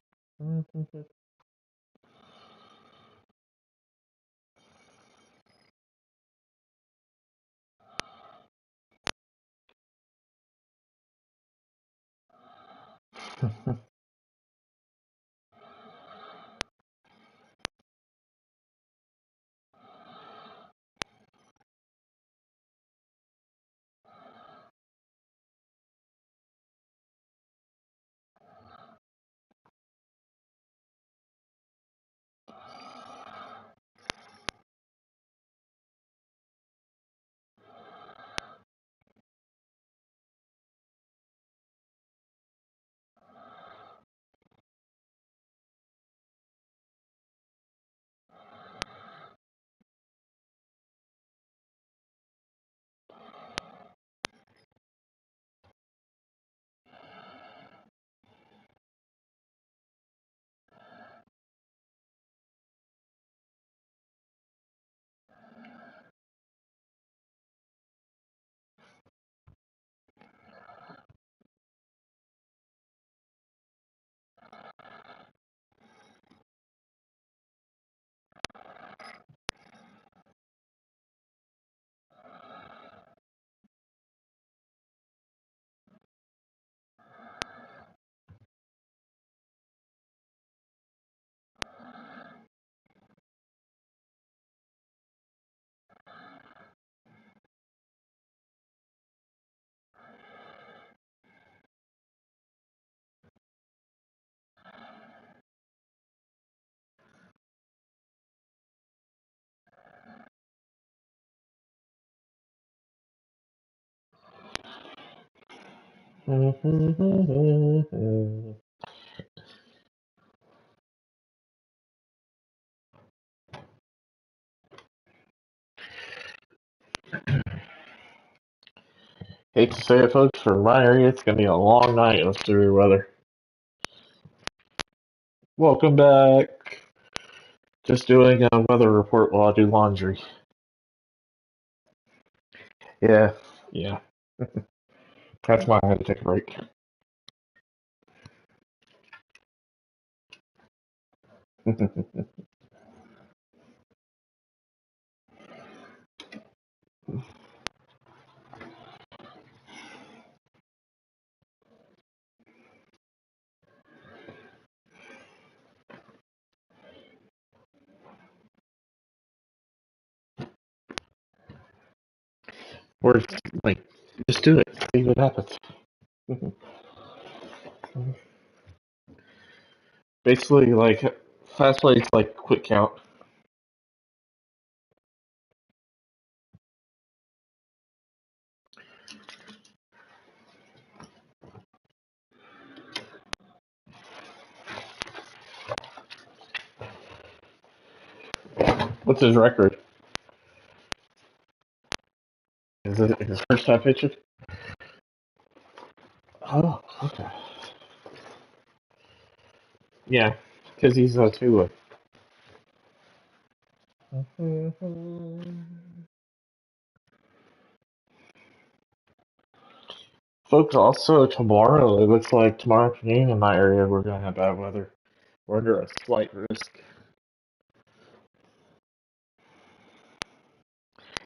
Hate to say it, folks, for my area, it's going to be a long night of severe weather. Welcome back. Just doing a weather report while I do laundry. Yeah. That's why I had to take a break. Or, like, just do it. See what happens. Basically, like, fast plays like quick count. What's his record? Is it his first time pitching? Oh, okay. Yeah, because he's a two-way. Folks, also tomorrow, it looks like tomorrow afternoon in my area, we're going to have bad weather. We're under a slight risk.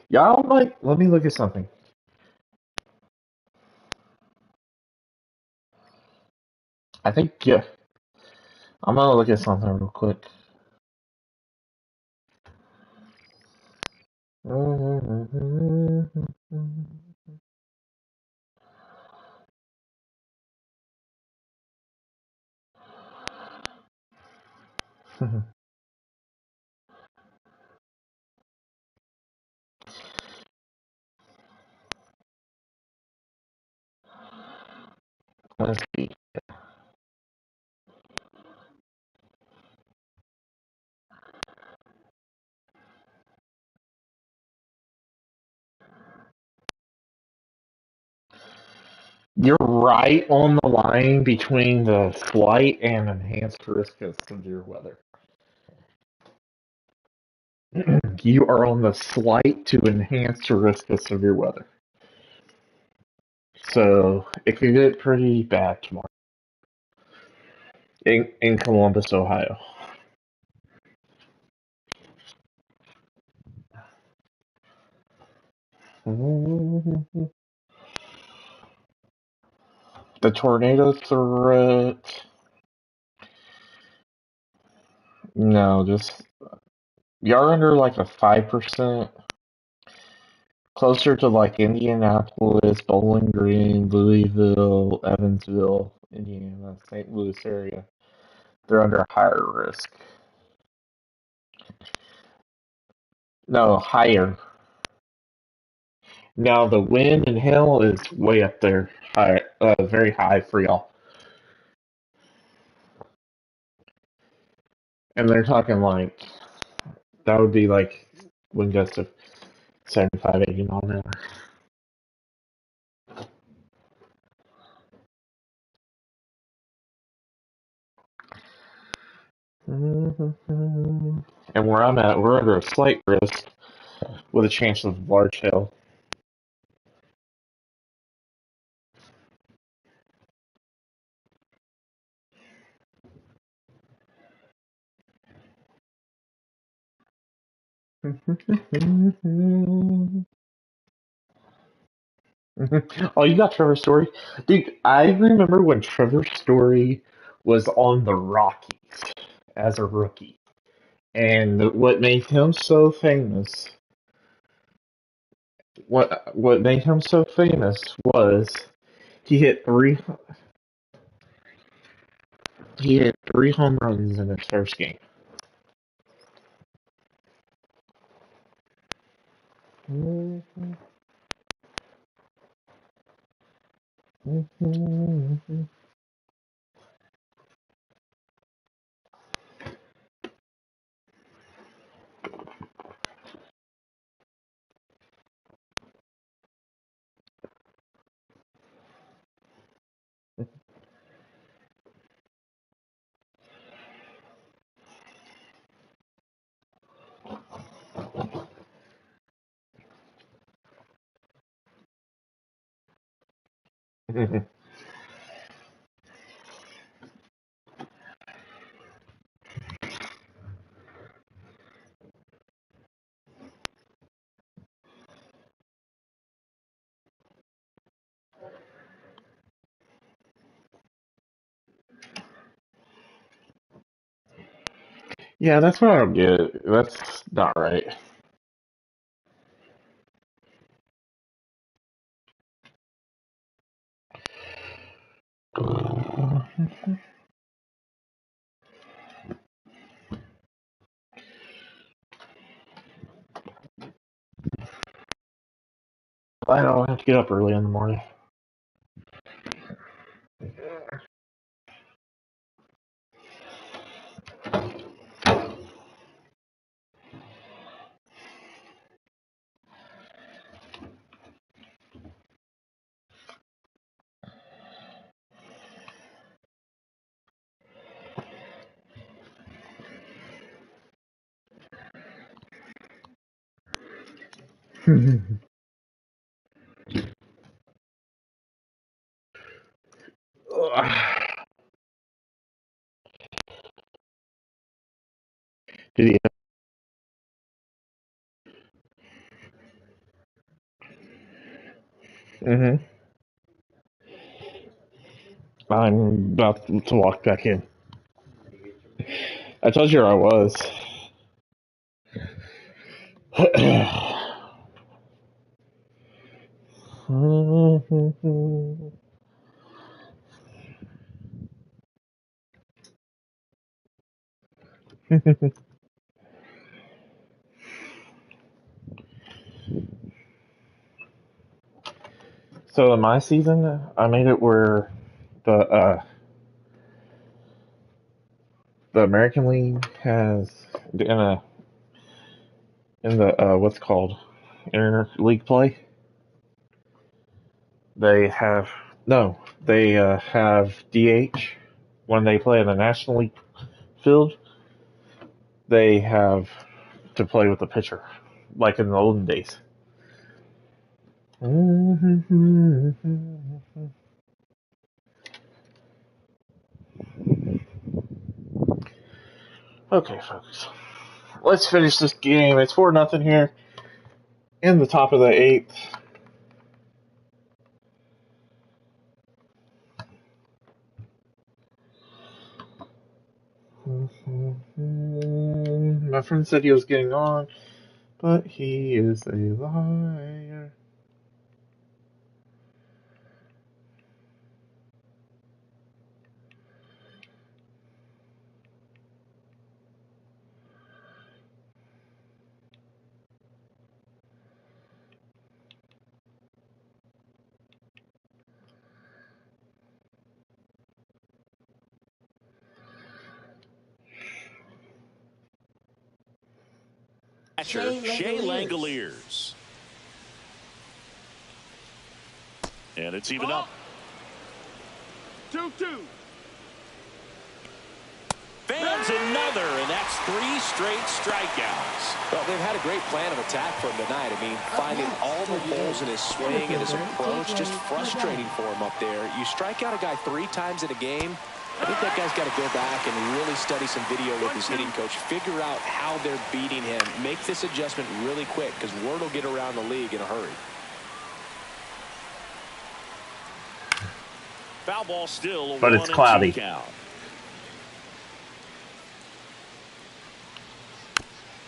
Y'all might, let me look at something. I think, yeah, I'm going to look at something real quick. Let's see. You're right on the line between the slight and enhanced risk of severe weather. You are on the slight to enhanced risk of severe weather. So it could get pretty bad tomorrow in Columbus, Ohio. The tornado threat. No, just you're under like a 5%, closer to like Indianapolis, Bowling Green, Louisville, Evansville, Indiana, St. Louis area. They're under a higher risk. No, higher. Now the wind and hail is way up there, high, very high for y'all. And they're talking like that would be like wind gusts of 75, 80 miles an hour. And where I'm at, we're under a slight risk with a chance of large hail. Oh, you got Trevor's Story? Dude, I remember when Trevor's Story was on the Rockies as a rookie. And what made him so famous, what made him so famous was he hit three he hit 3 home runs in his first game. Yeah, that's what I don't get. That's not right. I don't have to get up early in the morning. Did he? Mm-hmm. I'm about to walk back in. I told you where I was. So in my season, I made it where the American League has in the what's called inter league play. They have no, they have DH when they play in the National League field. They have to play with the pitcher, like in the olden days. Okay, folks, let's finish this game. It's 4-0 here in the top of the 8th. My friend said he was getting on, but he is a liar. Shea Langoliers. And it's even up. 2-2. Fans another, and that's 3 straight strikeouts. Well, they've had a great plan of attack for him tonight. I mean, finding all the holes in his swing and his approach, just frustrating for him up there. You strike out a guy 3 times in a game, I think that guy's got to go back and really study some video with his hitting coach, figure out how they're beating him, make this adjustment really quick, because word will get around the league in a hurry. Foul ball still, but it's cloudy. Count.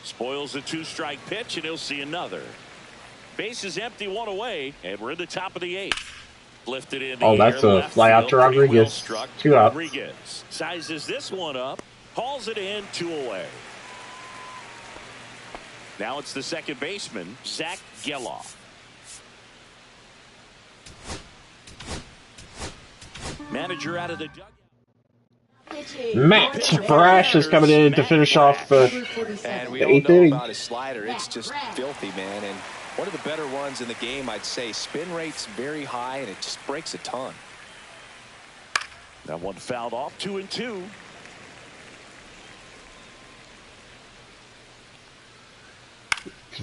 Spoils a 2-strike pitch, and he'll see another. Base is empty, 1 away, and we're in the top of the 8th. Lifted in the air, that's a fly out to Rodriguez. Well 2 outs. Rodriguez sizes this one up, hauls it in, 2 away. Now it's the second baseman, Zach Geloff. Manager out of the dugout. Matt Brash is coming in to finish off the And we the all eighth know inning. about his slider. It's just filthy, man. And one of the better ones in the game, I'd say. Spin rate's very high, and it just breaks a ton. That one fouled off. 2-2.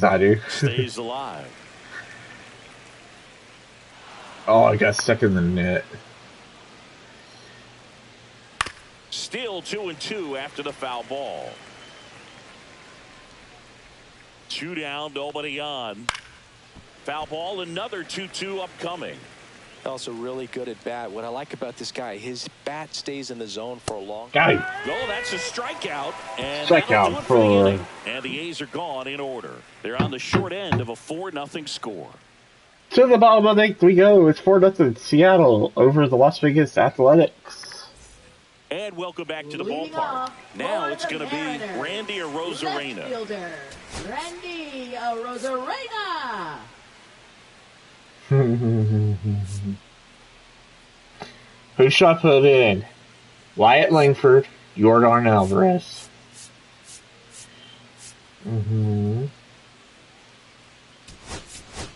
I do. Stays alive. Oh, I got stuck in the net. Still 2-2 after the foul ball. 2 down, nobody on. Foul ball, another 2-2 upcoming. Also really good at bat. What I like about this guy, his bat stays in the zone for a long Got time. him. Oh, that's a strikeout. And Strikeout that'll do it for the inning. And the A's are gone in order. They're on the short end of a 4-0 score. To the bottom of the eighth we go. It's 4-0 Seattle over the Las Vegas Athletics. And welcome back to the Leading ballpark. off Now for it's the going to be Mariners, Randy left Arozarena. fielder, Randy Arozarena. Who shall I put in? Wyatt Langford, Yordan Alvarez.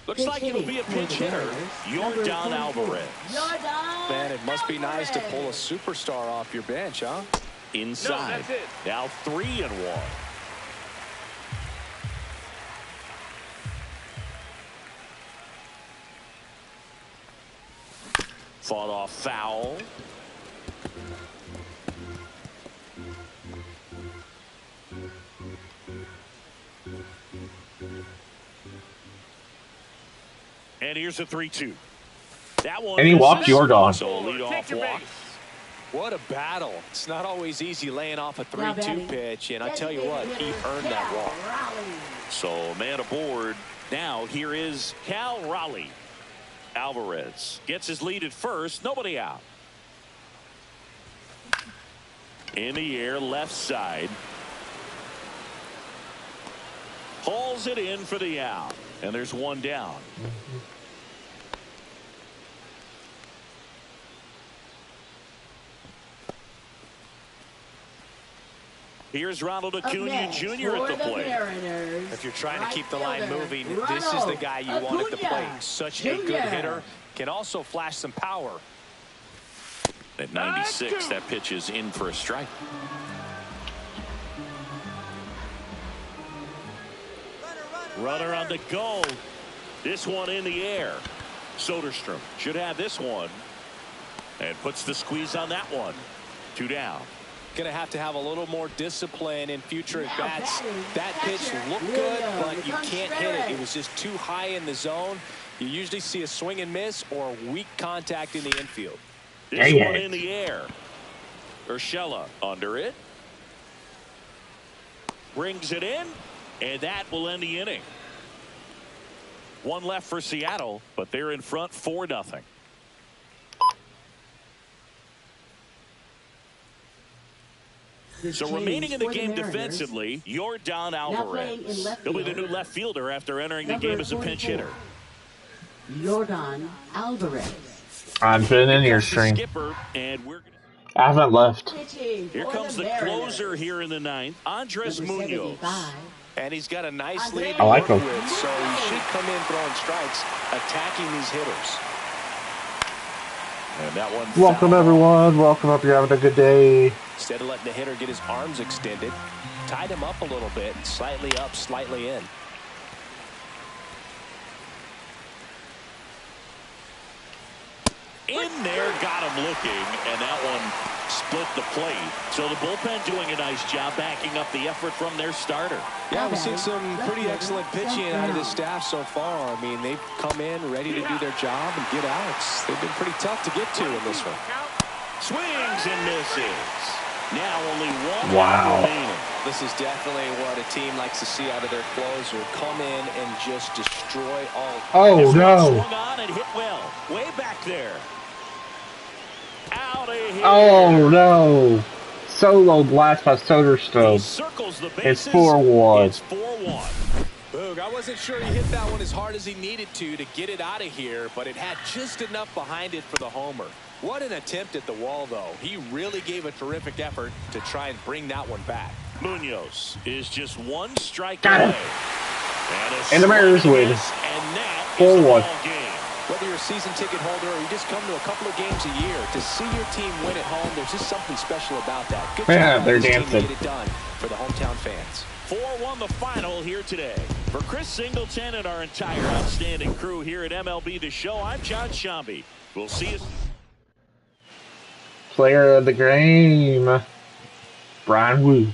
Looks like it'll be a pinch hitter. Yordan Alvarez. Yordan Man, it must be nice to pull a superstar off your bench, huh? Inside. Now 3-1. Fought off foul. And here's a 3-2. That one. And he walked misses. Yordan. So a leadoff walk. What a battle. It's not always easy laying off a 3-2 pitch, and I tell you what, he earned that walk. So man aboard. Now here is Cal Raleigh. Alvarez gets his lead at first. Nobody out. In the air, left side. Hauls it in for the out. And there's one down. Here's Ronald Acuna Jr. at the plate. If you're trying to keep the line moving, this is the guy you want at the plate. Such a good hitter. Can also flash some power. At 96, that pitch is in for a strike. Runner on the go. This one in the air. Soderstrom should have this one. And puts the squeeze on that one. 2 down. Going to have a little more discipline in future at bats. That pitch looked good, but you can't hit it. It was just too high in the zone. You usually see a swing and miss or weak contact in the infield. This one in the air. Urshela under it. Brings it in, and that will end the inning. One left for Seattle, but they're in front 4-0. So remaining in the game defensively, Yordan Alvarez. He'll be the new left fielder after entering the game as a pinch hitter. Yordan Alvarez. I've been in your stream. Skipper, and we're gonna... I haven't left. Here comes the closer here in the ninth, Andres Munoz. And he's got a nice lead I like him. with, so he should come in throwing strikes, attacking these hitters. And that one. Welcome, everyone. Welcome. Hope you're having a good day. Instead of letting the hitter get his arms extended, tied him up a little bit, slightly up, slightly in. In there, got him looking, and that one split the plate. So the bullpen doing a nice job backing up the effort from their starter. Yeah, we've seen some pretty excellent pitching out of this staff so far. I mean, they've come in ready to do their job and get outs. They've been pretty tough to get to in this one. Swings and misses. Now only one Wow. out remaining. This is definitely what a team likes to see out of their closer. Come in and just destroy all. Oh, This one no. swung on and hit well. Way back there. Out of here. Oh, no. Solo blast by He Soderstrom. circles the It's bases. 4-1. It's 4-1. Boog, I wasn't sure he hit that one as hard as he needed to get it out of here, but it had just enough behind it for the homer. What an attempt at the wall, though. He really gave a terrific effort to try and bring that one back. Munoz is just one strike Got away. him. And the Mariners win. And that 4-1. game. Whether you're a season ticket holder or you just come to a couple of games a year, to see your team win at home, there's just something special about that. Good job they're by this team dancing. to get it done for the hometown fans. 4-1 the final here today. For Chris Singleton and our entire outstanding crew here at MLB The Show, I'm John Shambi. We'll see you. Player of the game, Brian Wu.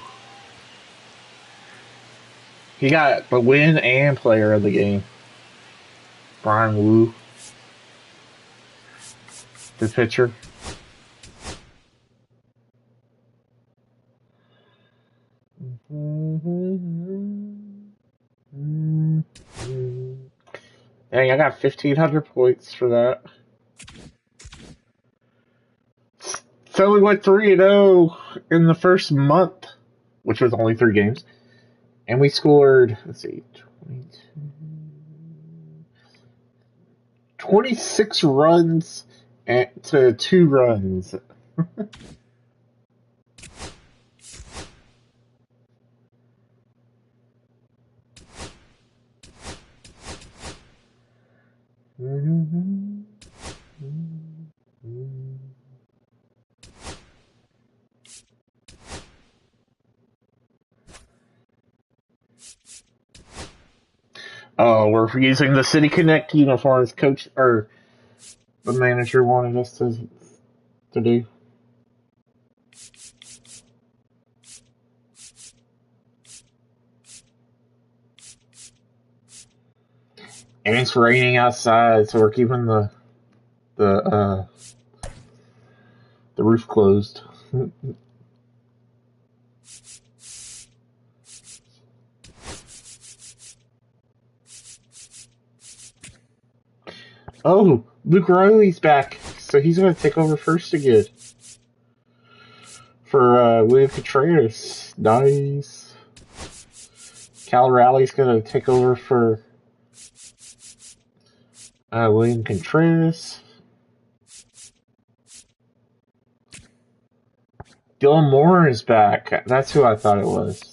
He got the win and player of the game. Brian Wu. The pitcher. Dang, I got 1,500 points for that. So we went 3-0 in the first month, which was only 3 games. And we scored, let's see, 26 runs to 2 runs. Oh, we're using the City Connect uniforms, coach, or the manager wanted us to do. And it's raining outside, so we're keeping the roof closed. Oh, Luke Riley's back, so he's going to take over first again for William Contreras. Nice. Cal Raleig's going to take over for William Contreras. Dylan Moore is back. That's who I thought it was.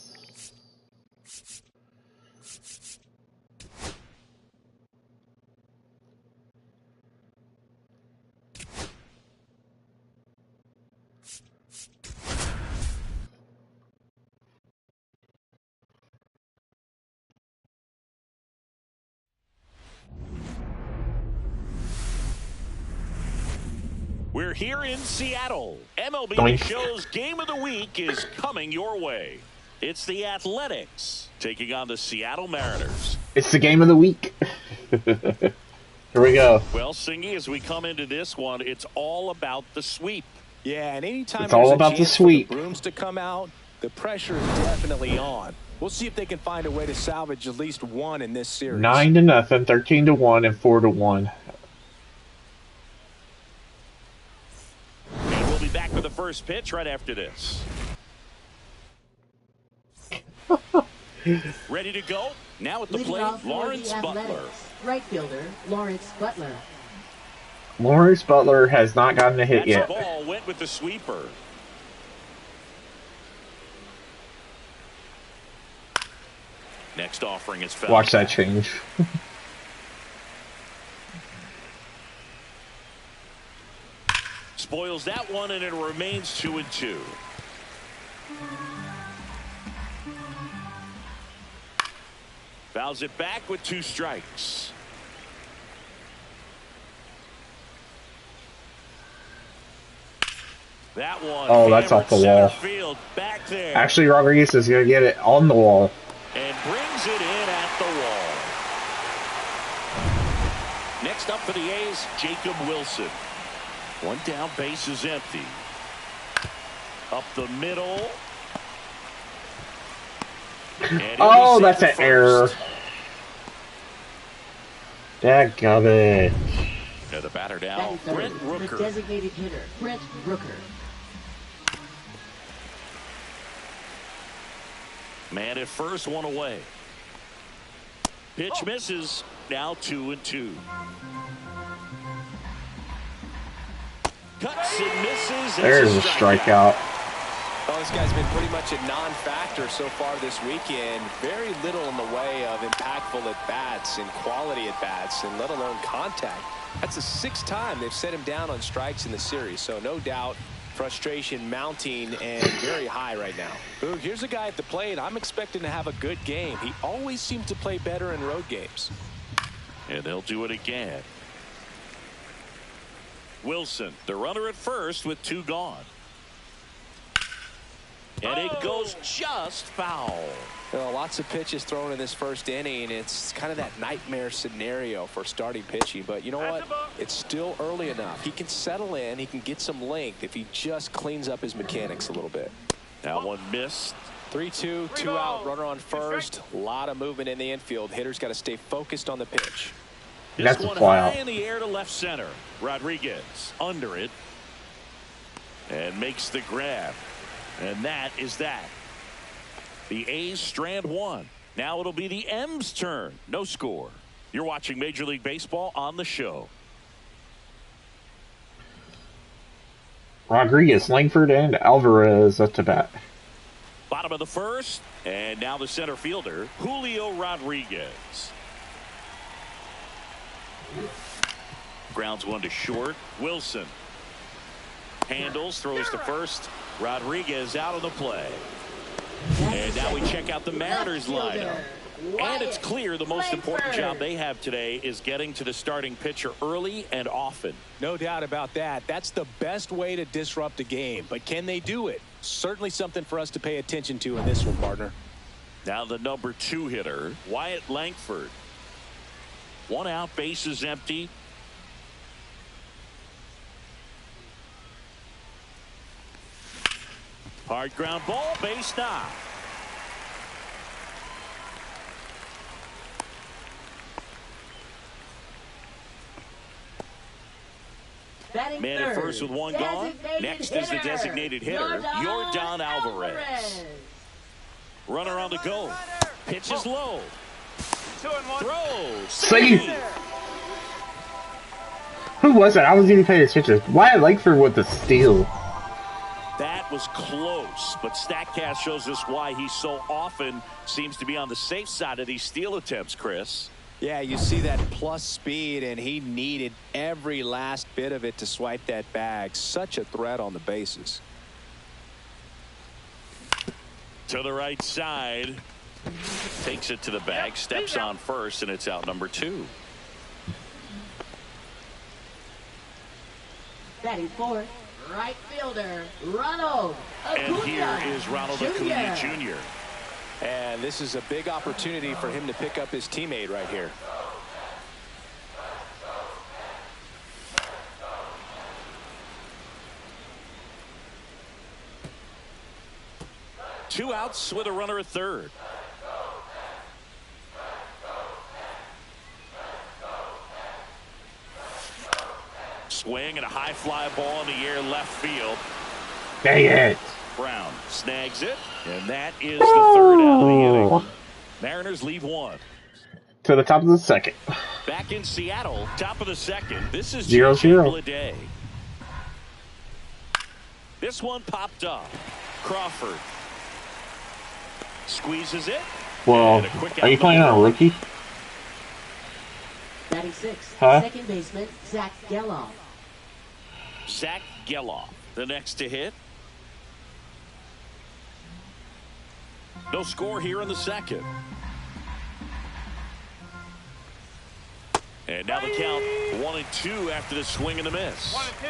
We're here in Seattle. MLB The Show's Game of the Week is coming your way. It's the Athletics taking on the Seattle Mariners. It's the Game of the Week. Here we go. Well, Singy, as we come into this one, it's all about the sweep. Yeah, and anytime it's all about the sweep. For the brooms to come out, the pressure is definitely on. We'll see if they can find a way to salvage at least one in this series. 9-0, 13-1, and 4-1. And we'll be back for the first pitch right after this. Ready to go? Now at the plate, Lawrence Butler. Right fielder, Lawrence Butler. Lawrence Butler has not gotten a hit yet. The ball went with the sweeper. Next offering is foul. Watch that change. Spoils that one, and it remains 2-2. Fouls it back with 2 strikes. That one. Oh, that's off the wall. Field, back there. Actually, Rodriguez is going to get it on the wall. And brings it in at the wall. Next up for the A's, Jacob Wilson. One down, base is empty. Up the middle. Oh, that's an error. Dadgummit. Now the batter down, Brent Rooker. The designated hitter, Brent Rooker. Man at first, one away. Pitch misses. Now 2-2. Cuts and misses. There's a strikeout. Well, this guy's been pretty much a non-factor so far this weekend. Very little in the way of impactful at-bats and quality at-bats, and let alone contact. That's the 6th time they've set him down on strikes in the series, so no doubt frustration mounting and very high right now. Ooh, here's a guy at the plate. I'm expecting to have a good game. He always seems to play better in road games. And they'll do it again. Wilson, the runner at first with 2 gone. And it goes just foul. Well, lots of pitches thrown in this first inning. It's kind of that nightmare scenario for starting pitching. But you know what? It's still early enough. He can settle in. He can get some length if he just cleans up his mechanics a little bit. Now one missed. 3-2, 2 out, runner on first. A lot of movement in the infield. Hitter's got to stay focused on the pitch. This one high in the air to left center. Rodriguez under it. And makes the grab. And that is that. The A's strand 1. Now it'll be the M's turn. No score. You're watching Major League Baseball on the show. Rodriguez, Langford, and Alvarez up to bat. Bottom of the first. And now the center fielder, Julio Rodriguez. Grounds one to short. Wilson handles, throws to first. Rodriguez out of the play. And now we check out the Mariners lineup. And it's clear the most important job they have today is getting to the starting pitcher early and often. No doubt about that. That's the best way to disrupt a game. But can they do it? Certainly something for us to pay attention to in this one, partner. Now the number 2 hitter, Wyatt Langford. 1 out, bases empty. Hard ground ball, base knock. Man at first with 1 gone. Next is the designated hitter, Yordan Alvarez. Runner on the go. Pitch is low. Throws. Safe. Who was it? I wasn't even paying attention. Wyatt Langford with the steal. That was close, but StatCast shows us why he so often seems to be on the safe side of these steal attempts, Chris. Yeah, you see that plus speed, and he needed every last bit of it to swipe that bag. Such a threat on the bases. To the right side. Takes it to the bag, steps on first, and it's out number 2. Batting fourth, right fielder, Ronald Acuna. And here is Ronald Acuna Jr. And this is a big opportunity for him to pick up his teammate right here. Two outs with a runner at third. Swing and a high fly ball in the air left field. Dang it. Brown snags it, and that is the third out of the inning. Mariners leave 1. To the top of the second. Back in Seattle, top of the second. This is 0-0. Day. This one popped up. Crawford squeezes it. Well, are you playing on a rookie? Batting 6, huh? Second baseman, Zach Geloff. Zach Geloff, the next to hit. No score here in the second. And now the count 1-2 after the swing and the miss. 1-2.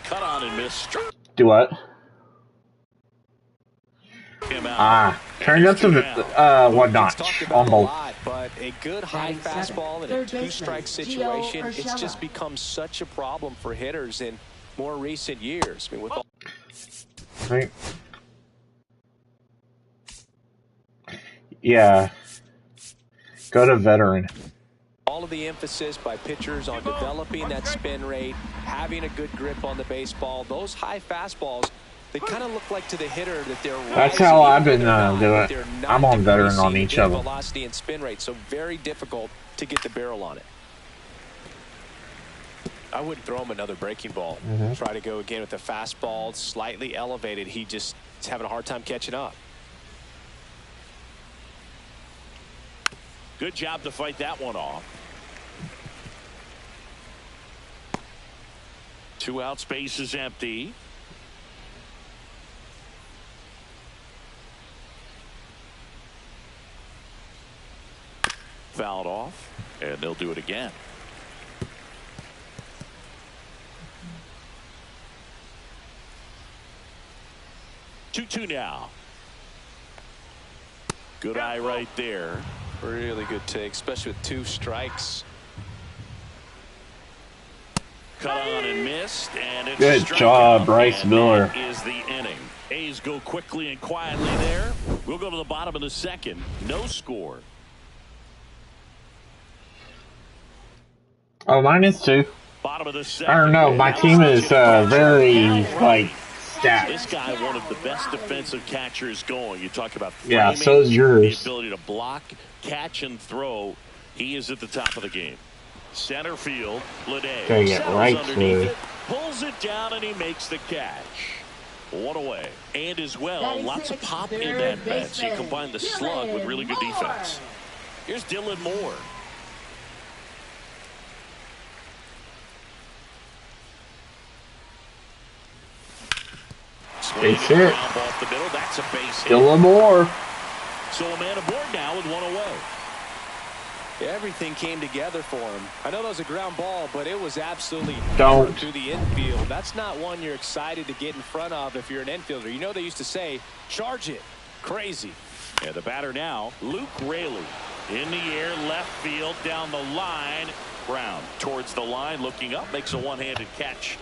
Cut on and miss. Do what? Turned up to one notch on both. But a good high fastball in a 2-strike situation, it's just become such a problem for hitters in more recent years. I mean, with all Right. Yeah. Go to veteran. all of the emphasis by pitchers on developing that spin rate, having a good grip on the baseball, those high fastballs They kind of look like to the hitter that they're That's how I've been not, doing it. I'm on veteran on each of them. Velocity and spin rate, so very difficult to get the barrel on it. I wouldn't throw him another breaking ball. Try to go again with the fastball, slightly elevated. He just is having a hard time catching up. Good job to fight that one off. 2 out, space is empty. Fouled off, and they'll do it again. Two now. Good eye right there. Really good take, especially with 2 strikes. Cut on and missed, and it's good job, Bryce Miller. That is the inning. A's go quickly and quietly there. We'll go to the bottom of the second. No score. Oh, mine is 2. Bottom of the second. I don't know. My team is very like stacked. This guy, one of the best defensive catchers going. You talk about framing, yeah, so is yours. The ability to block, catch, and throw. He is at the top of the game. Center field, Lede. Okay, get right to it. Pulls it down, and he makes the catch. 1 away. And as well, lots of pop in that bat. So you combine the slug with really good defense. Here's Dylan Moore. Base hit. Off the middle. That's a base hit. Dylan Moore. So a man aboard now with 1 away. Everything came together for him. I know that was a ground ball, but it was absolutely to the infield. That's not one you're excited to get in front of if you're an infielder. You know they used to say, charge it. Crazy. And the batter now, Luke Raley. In the air, left field, down the line. Brown towards the line, looking up, makes a one-handed catch.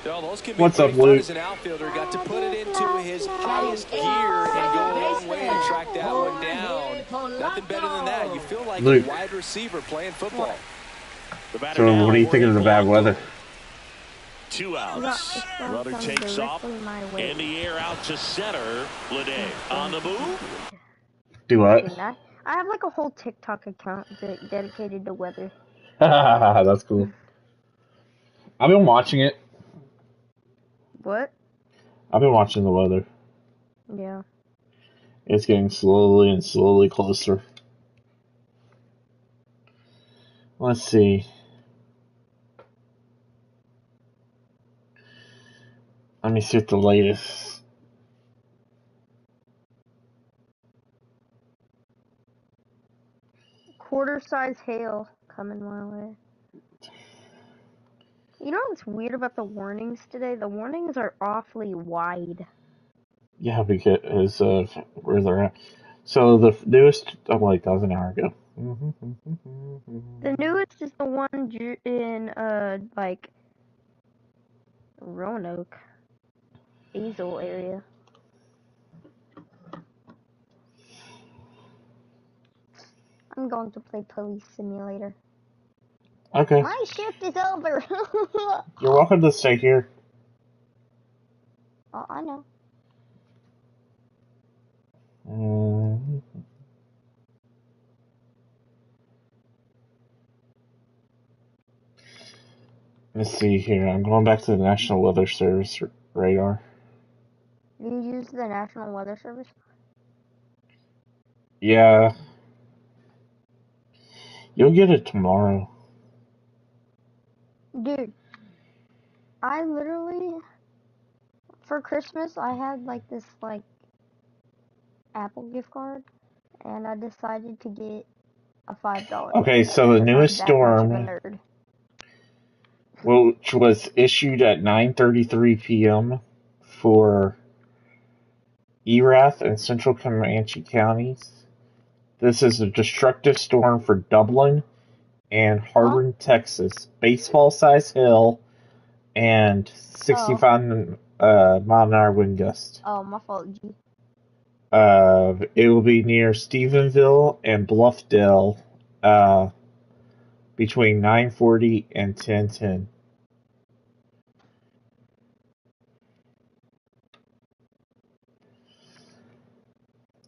Those can be What's up, fun Luke? as an outfielder. Got to put it into his highest gear and go a long way to track that one down. Nothing better than that. You feel like Luke. a wide receiver playing football. So what do you think of the bad weather? 2 outs. Runner takes off. In the air out to center. Lede on the move. Do what? I have like a whole TikTok account dedicated to weather. That's cool. I've been watching it. What? I've been watching the weather. Yeah. It's getting slowly and slowly closer. Let's see. Let me see what the latest. Quarter-size hail coming my way. You know what's weird about the warnings today? The warnings are awfully wide. Yeah, because where they're at. So the newest, that was an hour ago. The newest is the one in, like, Roanoke, Azle area. I'm going to play Police Simulator. Okay. My shift is over. You're welcome to stay here. Oh, I know. Let's see here. I'm going back to the National Weather Service radar. You use the National Weather Service? Yeah. You'll get it tomorrow. Dude, I literally, for Christmas, I had like this like Apple gift card, and I decided to get a $5. Okay, so the newest storm, which was issued at 9:33 p.m. for Erath and Central Comanche counties. This is a destructive storm for Dublin and Harbin, Texas. Baseball-sized hail and 65 mile-an-hour wind gust. Oh, my fault, G. It will be near Stephenville and Bluffdale between 9:40 and 10:10.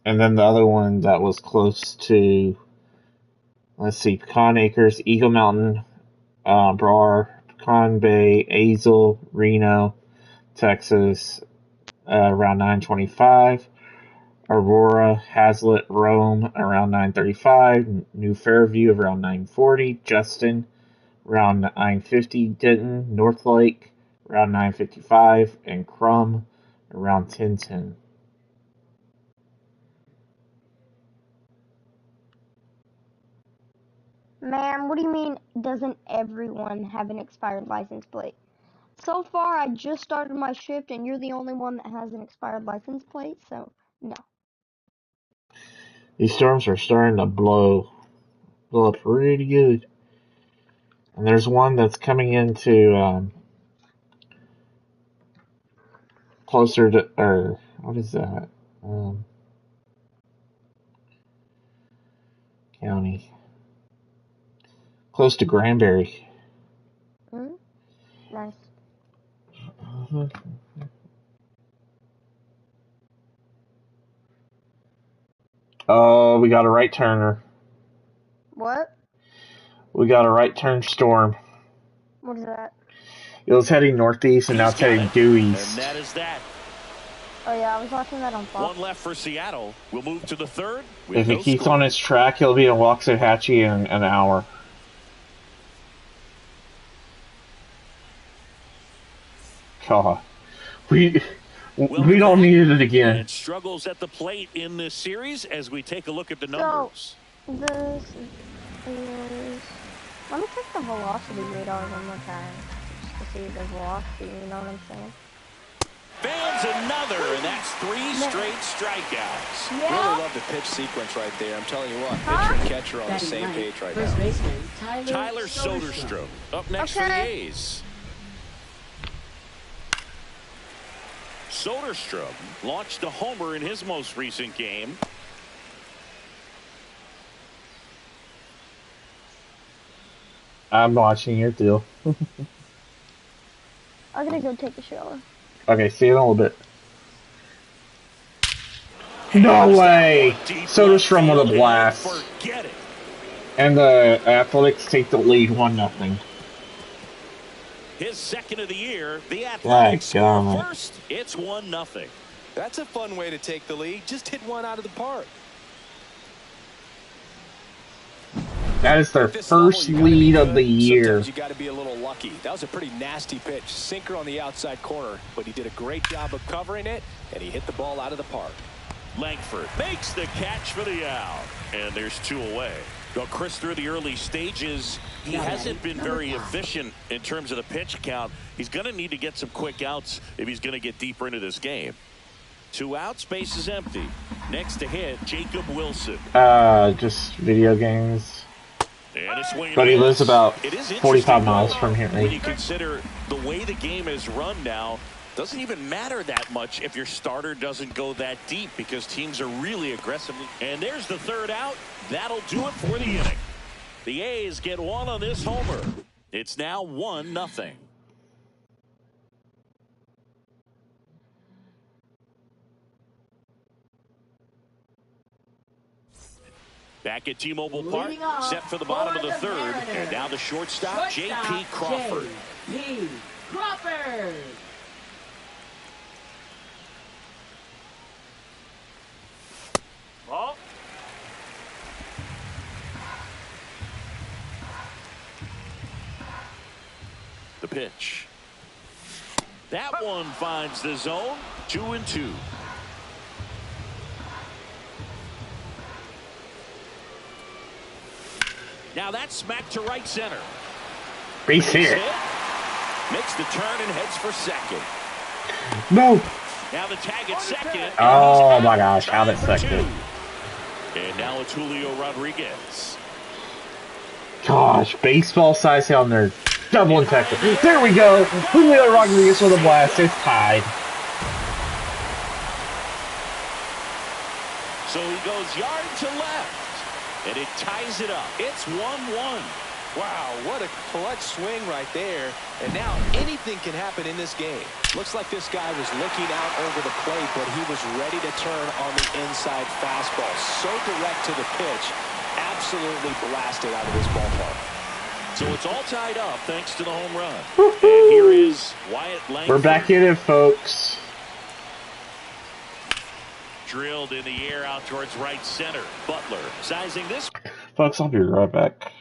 And then the other one that was close to, let's see, Pecan Acres, Eagle Mountain, Brar, Pecan Bay, Azle, Reno, Texas, around 9:25. Aurora, Hazlet, Rome, around 9:35. New Fairview, around 9:40. Justin, around 9:50. Denton, North Lake, around 9:55. And Crum, around 10:10. Ma'am, what do you mean, doesn't everyone have an expired license plate? So far, I just started my shift, and you're the only one that has an expired license plate, so no. These storms are starting to blow up pretty good. And there's one that's coming into closer to, or what is that? County. Close to Granbury. Nice. Oh, we got a right turner. What? We got a right turn storm. What is that? It was heading northeast and now it's heading due east. And that is that. Oh yeah, I was watching that on Fox. One left for Seattle. We'll move to the third. If he keeps on his track, he'll be in Waxahachie in an hour. God. We don't need it again. And struggles at the plate in this series as we take a look at the numbers. So, this is... Let me check the velocity radar one more time. Just to see the velocity, you know what I'm saying? Fans another, and that's 3 straight strikeouts. Really love the pitch sequence right there. I'm telling you what, pitcher and catcher on the same page right now. Baseman, Tyler Soderstrom up next for the A's. Soderstrom launched a homer in his most recent game. I'm watching your deal. I'm gonna go take a shower. Okay, see you in a little bit. No way! Soderstrom with a blast. Forget it. And the Athletics take the lead 1-0. His second of the year, the Athletics score first. It's 1-0. That's a fun way to take the lead. Just hit one out of the park. That is their first lead of the year. Sometimes you got to be a little lucky. That was a pretty nasty pitch. Sinker on the outside corner, but he did a great job of covering it, and he hit the ball out of the park. Langford makes the catch for the out, and there's 2 away. Well, Chris, through the early stages, he hasn't been very efficient in terms of the pitch count. He's going to need to get some quick outs if he's going to get deeper into this game. 2 outs, base is empty. Next to hit, Jacob Wilson. Just video games. And a swing. But he lives about 45 miles from here. When you consider the way the game is run now, doesn't even matter that much if your starter doesn't go that deep because teams are really aggressively. And there's the 3rd out. That'll do it for the inning. The A's get 1 on this homer. It's now 1-0. Back at T-Mobile Park, set for the bottom of the 3rd. And now the shortstop, J.P. Crawford. J.P. Crawford. Ball. The pitch. That one finds the zone. 2-2. Now that's smacked to right center. Base hit. Makes the turn and heads for second. No. Now the tag at second. Oh my gosh, out at second. And now it's Julio Rodriguez. Gosh, baseball size on there. Double and tackle. There we go. Julio Rodriguez with a blast. It's tied. So he goes yard to left. And it ties it up. It's 1-1. Wow, what a clutch swing right there. And now anything can happen in this game. Looks like this guy was looking out over the plate, but he was ready to turn on the inside fastball. So direct to the pitch. Absolutely blasted out of this ballpark. So it's all tied up thanks to the home run. And here is Wyatt Langford. We're back in it, folks. Drilled in the air out towards right center. Butler sizing this. Folks, I'll be right back.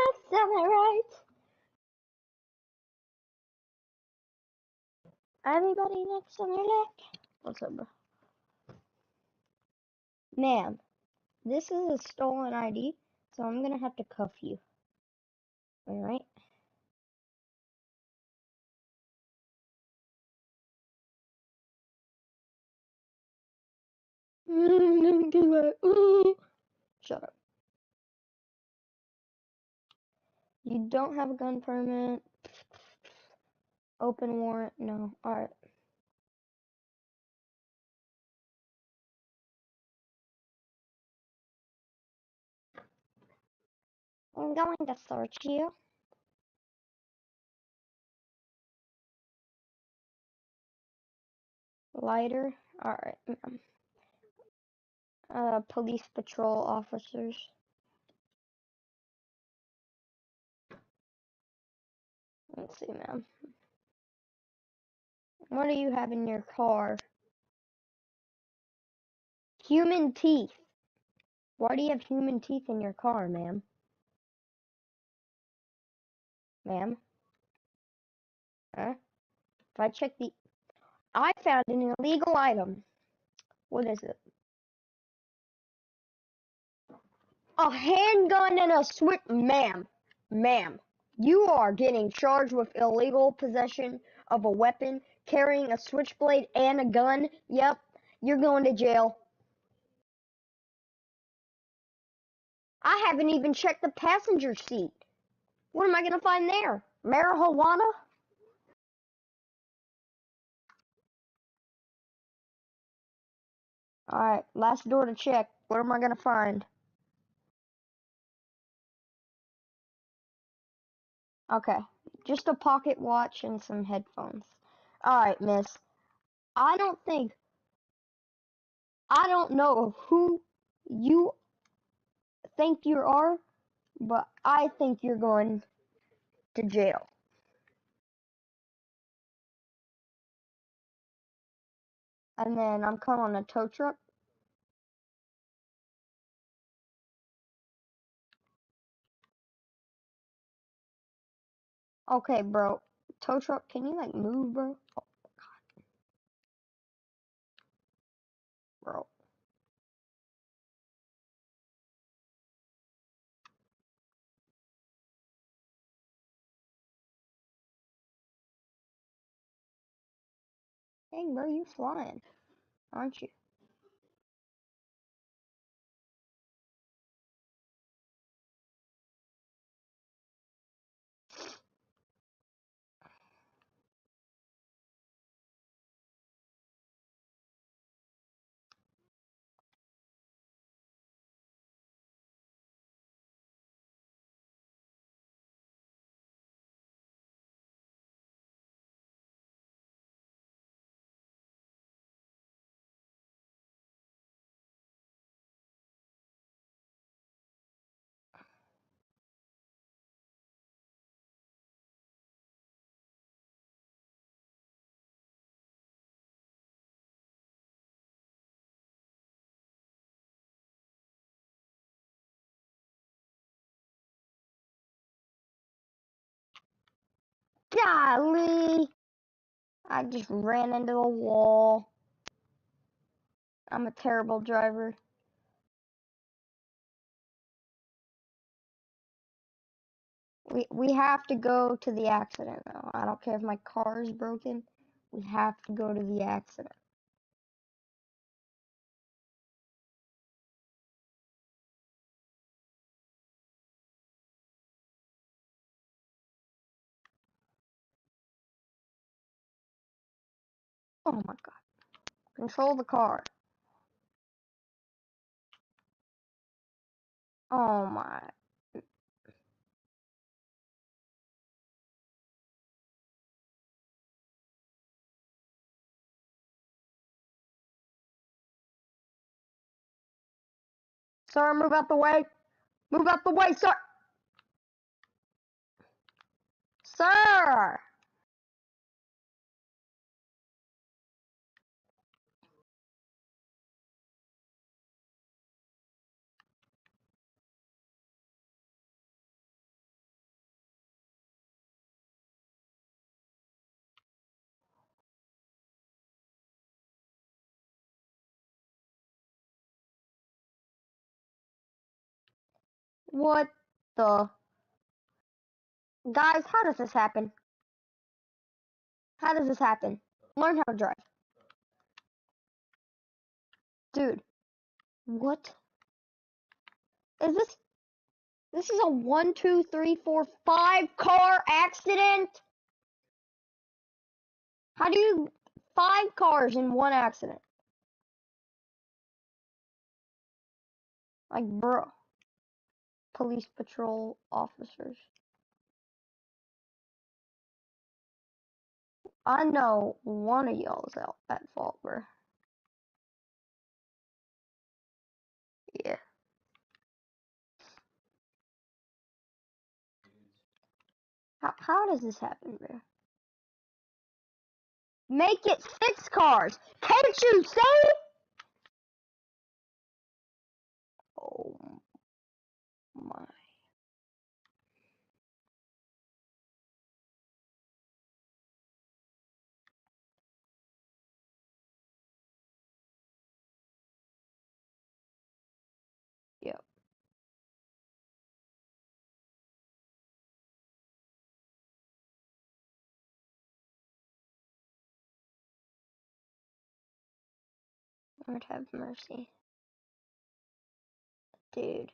That's right. Everybody next on their neck. What's up, bro? Ma'am, this is a stolen ID, so I'm gonna have to cuff you. Alright? Shut up. You don't have a gun permit. Open warrant? No. Alright. I'm going to search you. Lighter? Alright. Police patrol officers. Let's see, ma'am. What do you have in your car? Human teeth. Why do you have human teeth in your car, ma'am? Ma'am? Huh? If I check the... I found an illegal item. What is it? A handgun and a switch... Ma'am. You are getting charged with illegal possession of a weapon, carrying a switchblade and a gun. Yep, you're going to jail. I haven't even checked the passenger seat. What am I going to find there? Marijuana? Alright, last door to check. What am I going to find? Okay, just a pocket watch and some headphones. Alright, miss. I don't know who you think you are, but I think you're going to jail. And then I'm calling a tow truck. Okay, bro. Tow truck, can you like move, bro? Oh, bro. Dang, bro, you flying, aren't you? Golly! I just ran into the wall. I'm a terrible driver. We have to go to the accident though. I don't care if my car is broken. We have to go to the accident. Oh my god. Control the car. Oh my. Sir, move out the way. Move out the way, sir. Sir! What the? Guys, how does this happen? How does this happen? Learn how to drive. Dude, what? Is this? This is a 1, 2, 3, 4, 5 car accident? How do you 5 cars in one accident? Like, bro. Police patrol officers. I know one of y'all is out at fault, bro. Yeah. How does this happen, bro? Make it 6 cars. Can't you see? Oh my. Yep. Lord have mercy. Dude.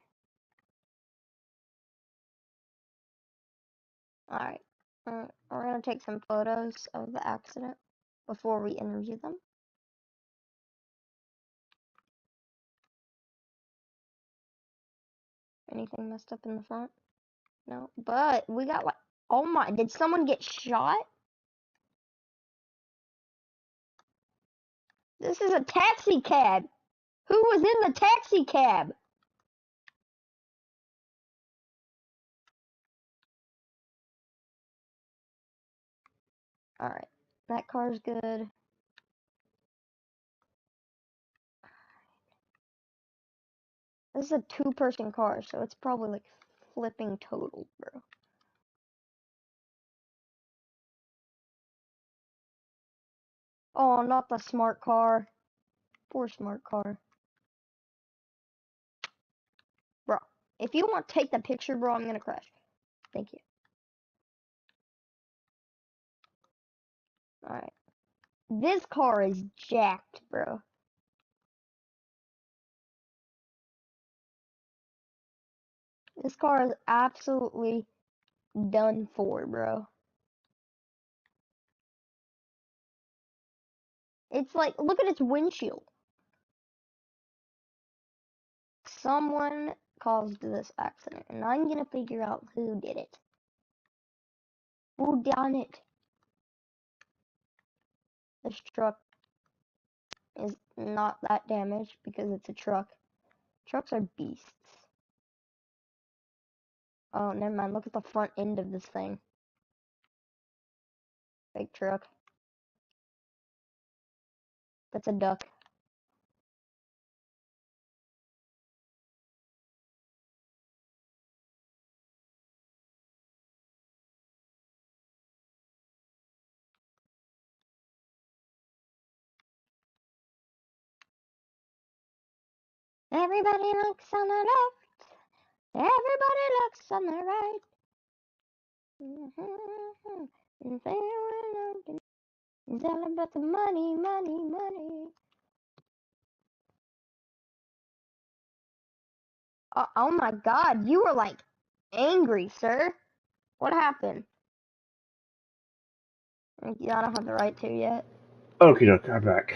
Alright. We're gonna take some photos of the accident before we interview them. Anything messed up in the front? No. But we got like, oh my, did someone get shot? This is a taxi cab. Who was in the taxi cab? Alright. That car's good. This is a 2-person car, so it's probably like flipping total, bro. Oh, not the smart car. Poor smart car. Bro, if you want to take the picture, bro, I'm gonna crash. Thank you. Alright. This car is jacked, bro. This car is absolutely done for, bro. It's like, look at its windshield. Someone caused this accident, and I'm gonna figure out who did it. Who done it? This truck is not that damaged because it's a truck. Trucks are beasts. Oh, never mind. Look at the front end of this thing. Big truck. That's a duck. Everybody looks on the left. Everybody looks on the right. It's all about the money, money, money. Oh my God, you were like angry, sir. What happened? Yeah, I don't have the right to yet. Okie doke, I'm back.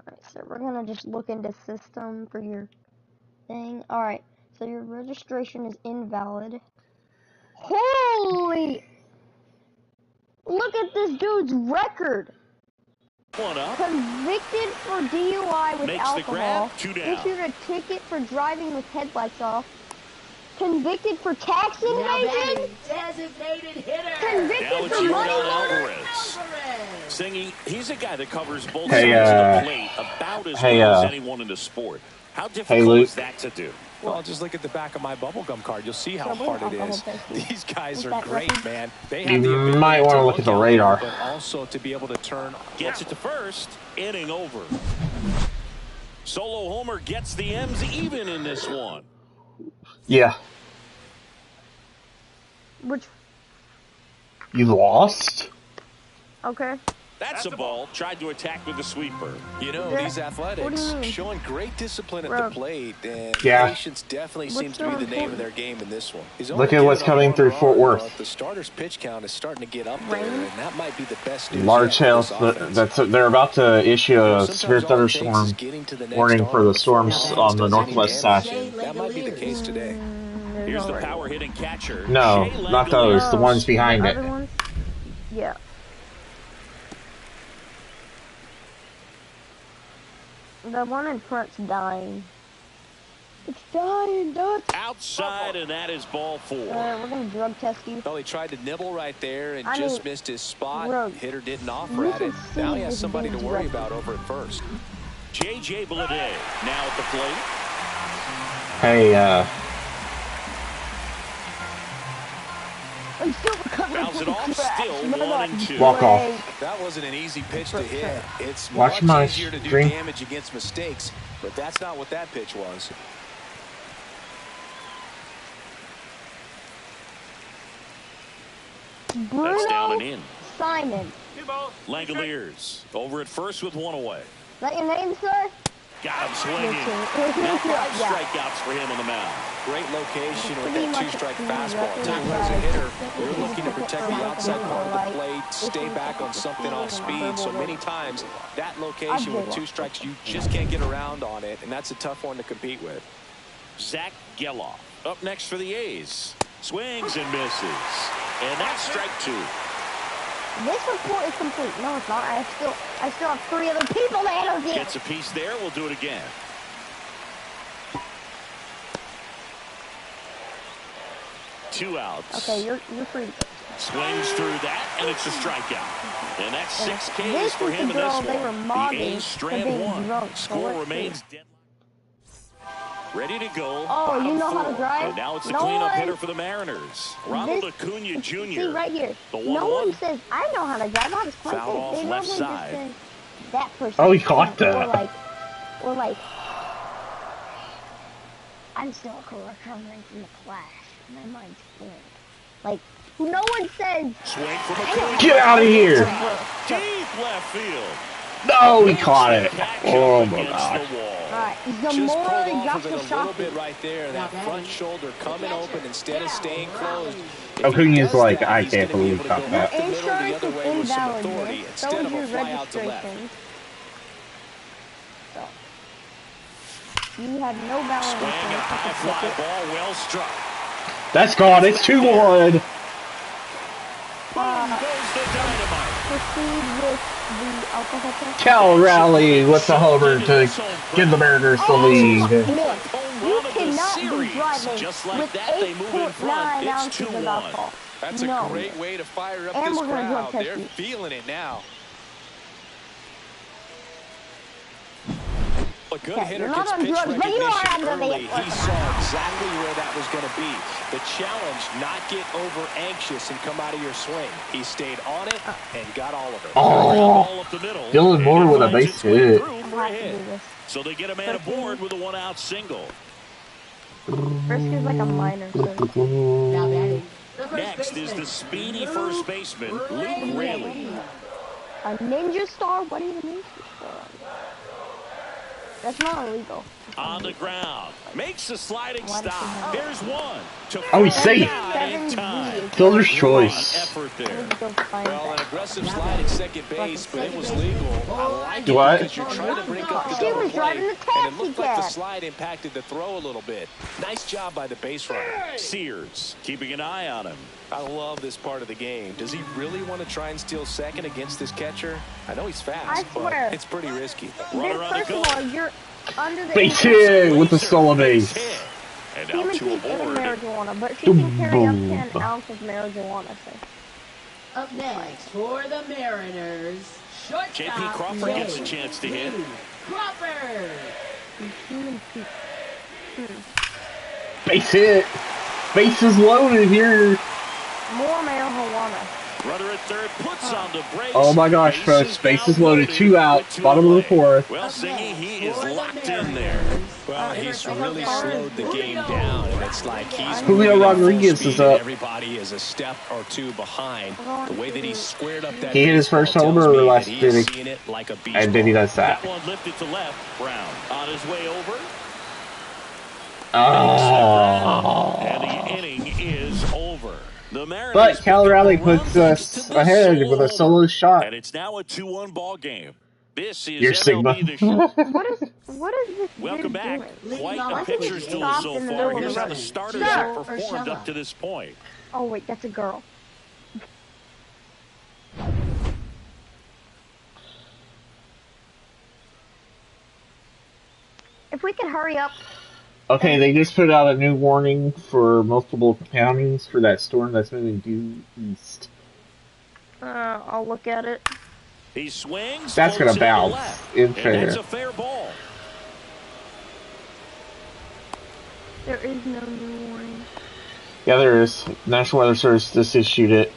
Alright, so we're gonna just look into system for your thing. Alright, so your registration is invalid. Holy! Look at this dude's record! One up. Convicted for DUI with Makes alcohol. the grab. 2 down. Issued a ticket for driving with headlights off. Convicted for tax evasion. Designated hitter. Convicted for money laundering. Alvarez. Singy, he's a guy that covers both Hey, sides of the plate about as well as anyone in the sport. How difficult Luke. is that to do? Well, just look at the back of my bubblegum card. You'll see how So hard it alcohol is. testing. These guys Is are that great, record? man. They You have the ability might want to look at the out radar. there, but also to be able to turn. Gets it to first. Inning over. Solo homer gets the M's even in this one. Yeah. Which? You lost? Okay. That's a ball. Tried to attack with the sweeper. You know, these athletics showing great discipline at the plate, and patience definitely seems to be the name of their game in this one. Look at what's coming through Fort Worth. The starter's pitch count is starting to get up there, and that might be the best news. Large hail. They're about to issue a severe thunderstorm warning for the storms on the northwest side. That might be the case today. Here's the power hitting catcher. No, not those. The ones behind it. Yeah. The one in front's dying. It's dying, Dutch. Outside, and that is ball 4. We're gonna drug test you. Well, he tried to nibble right there and just missed his spot. Hitter didn't offer You at it. can Now see he has his somebody to veins worry red. about over at first. J.J. Bleday now at the plate. Hey, I'm still recovering Fouls it from off, the crash. still Remember 1-2. walk off. That wasn't an easy pitch to hit. It's Watch much my easier to do screen. damage against mistakes, but that's not what that pitch was. Bruno That's down and in. Simon. Langoliers over at first with 1 away. Is that your name, sir? Got him swinging. Now 5 strikeouts for him on the mound. Great location with Pretty that much two-strike a fastball. record Too, guy. as a hitter, you're He's looking to just protect a the outside part of like, the plate, stay back on something off speed. So many times, that location with 2 strikes, you just can't get around on it, and that's a tough one to compete with. Zach Geloff up next for the A's. Swings and misses. And that's strike 2. This report is complete. No, it's not. I still have 3 other people to handle it. Gets a piece there. We'll do it again. Two outs. Okay, you're free. Swings through that, and it's a strikeout. And that's 6 Ks This for is him the in this girl they were one. The mobbing A's for strand being 1. drunk, so Score let's remains dead. Ready to go. Oh, you know how to drive? And now it's the No cleanup one- hitter for the Mariners. Ronald Acuna Jr. See right here. The No 1-1. one says I know how to drive. I was quite Foul good. off They left normally side. just say that person. Oh, he caught that. Or like, I'm still recovering from the clash. My mind's clear. Like, no one says. Swing from Acuna. Get out of here! Deep left field. No, he caught it. Catch Oh up my against god. the wall. Alright, Just Zamora pulled off got of it the a little shot. bit right there. That front shoulder coming open instead of staying closed. If Acuna's he does like, that, I he's can't gonna be believe able to caught go that. up the middle the Insurance other is way with some invalid, authority man. instead So of is a your fly out to left. registration. So, you have no balance. Swing and a high fly ball, well struck. That's gone. It's 2-1. Boom goes the dynamite. Proceed with the alcohol test. Cal Raleigh with the homer to give the Mariners the lead. Man, you Run of the cannot be series. driving Just like with that, they move in front. 8.9 It's ounces of 2-1. alcohol. That's No. a great way to fire up And this we're gonna drug crowd. test They're you. feeling it now. A good Okay, hitter you're not gets on pitch drugs, but you are recognition under the early. He influence. saw exactly where that was going to be. The challenge, not get over anxious and come out of your swing. He stayed on it and got all of it. Oh, Ball up the middle. Dylan Moore And with a finds base its way hit. through I'm for a happy to hit. do this. So they get a man aboard with a 1-out single. Brisker's like a minor, so. Now batting, the first Next is baseman, the speedy first baseman, Luke Raley. A ninja star? What is a ninja star? That's not illegal. On the ground. Makes a sliding Why does he stop. have- There's one. To Oh, he's first safe. down in time. Fielder's Good choice. effort I there. need to go find Well, an that. aggressive slide at second base, but it was legal. I like it What? because you're trying to break up the She double was play, driving the and it taxi looked like the cab. slide impacted the throw a little bit. Nice job by the base runner. Sears keeping an eye on him. I love this part of the game. Does he really want to try and steal second against this catcher? I know he's fast, I swear. but it's pretty risky. Runner on the First go. of all, you're under the Base hit with the solo base. Hit. And Human out to teeth and aboard. marijuana, but she can carry up Boom. 10 ounces of marijuana, so. Up next for the Mariners, shortstop, J.P. Crawford gets a chance to hit. Crawford. Human teeth. Base hit. Bases loaded here. More marijuana. Runner at third puts on the brakes. Oh my gosh, folks. Bases loaded. 2 out. Bottom of the 4th. Well, Singy, he is locked in there. Well, he's really slowed the game down, and it's like he's Julio Rodriguez is up. Everybody is a step or two behind. The way that he squared up that he hit his first homer last inning. Like and then he does that. That one lifted to left. Brown on his way over. Oh. And the inning is over. But Cal Raleigh puts us ahead with a solo shot. And it's now a 2-1 ball game. This is Your MLB The Show. What is this? Welcome back. Doing? Quite a pitcher's duel so far. Here's how the starters have performed up to this point. Oh wait, that's a girl. If we could hurry up. Okay, they just put out a new warning for multiple counties for that storm that's moving due east. I'll look at it. He swings. That's gonna bounce. That's a fair ball. There is no new warning. Yeah, there is. National Weather Service just issued it.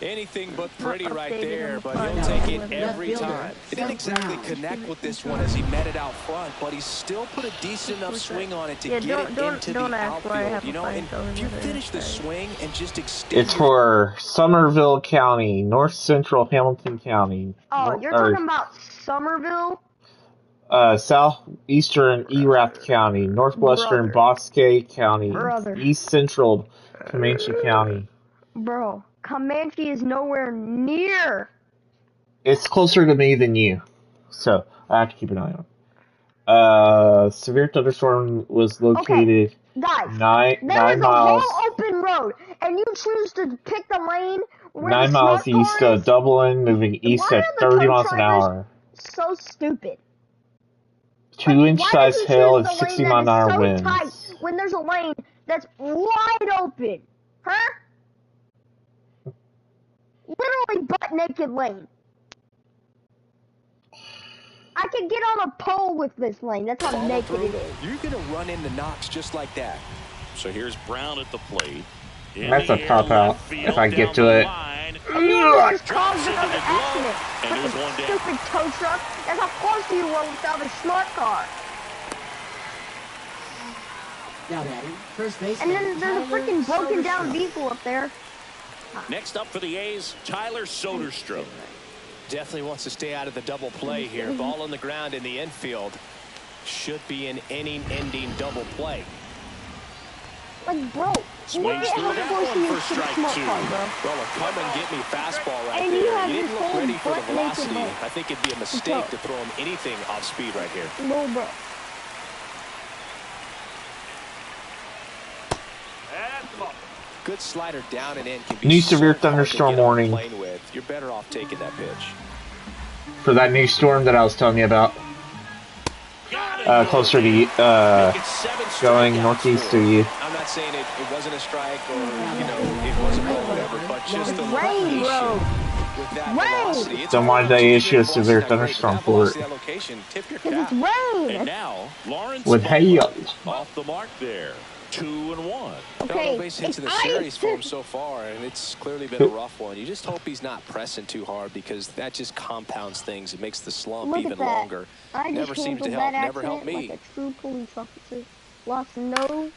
Anything but pretty right there, but he'll take it every time. It didn't exactly connect with this one as he met it out front, but he still put a decent enough swing on it to get it into the outfield. You know, and if you finish the swing and just extend it's for Somerville County, North Central Hamilton County. Oh, you're talking about Somerville? Southeastern Erath County, Northwestern Bosque County, East Central Comanche County. Bro, Comanche is nowhere near. It's closer to me than you, so I have to keep an eye on it. Severe thunderstorm was located guys, 9 miles. There is a whole open road, and you choose to pick the lane. 9 miles east of Dublin, moving east at 30 miles an hour. So stupid. 2-inch size hail and 60-mile-an-hour winds. Tight when there's a lane that's wide open, huh? Literally butt naked lane. I can get on a pole with this lane. That's how naked it is. You're gonna run into knocks just like that. So here's Brown at the plate. That's a pop out if I get to it. This caused another accident. Stupid tow truck. That's how close you were without a smart car. And then there's a freaking broken down vehicle up there. Next up for the A's, Tyler Soderstrom. Definitely wants to stay out of the double play here. Ball on the ground in the infield. Should be an inning-ending double play. Like, bro, swings through that one for strike 2. Well, a come-and-get-me fastball right and there. He didn't look ready for the velocity. I think it'd be a mistake to throw him anything off speed right here. No, bro. Good slider down and in. Can be new severe thunderstorm warning. You're better off taking that pitch. For that new storm that I was telling you about. Closer to you, going northeast to you. I'm not saying it wasn't a strike or, you know, it wasn't or whatever, but just the rain, bro. With that velocity. Then why did they issue a severe thunderstorm for it? Because it's rain. And now, Lawrence with hail. Off the mark there. 2-1. Okay, base hits in the series for him so far, and it's clearly been a rough one. You just hope he's not pressing too hard because that just compounds things. It makes the slump even longer. Never seems to help. Never helped me. Like a true police officer. Lost no.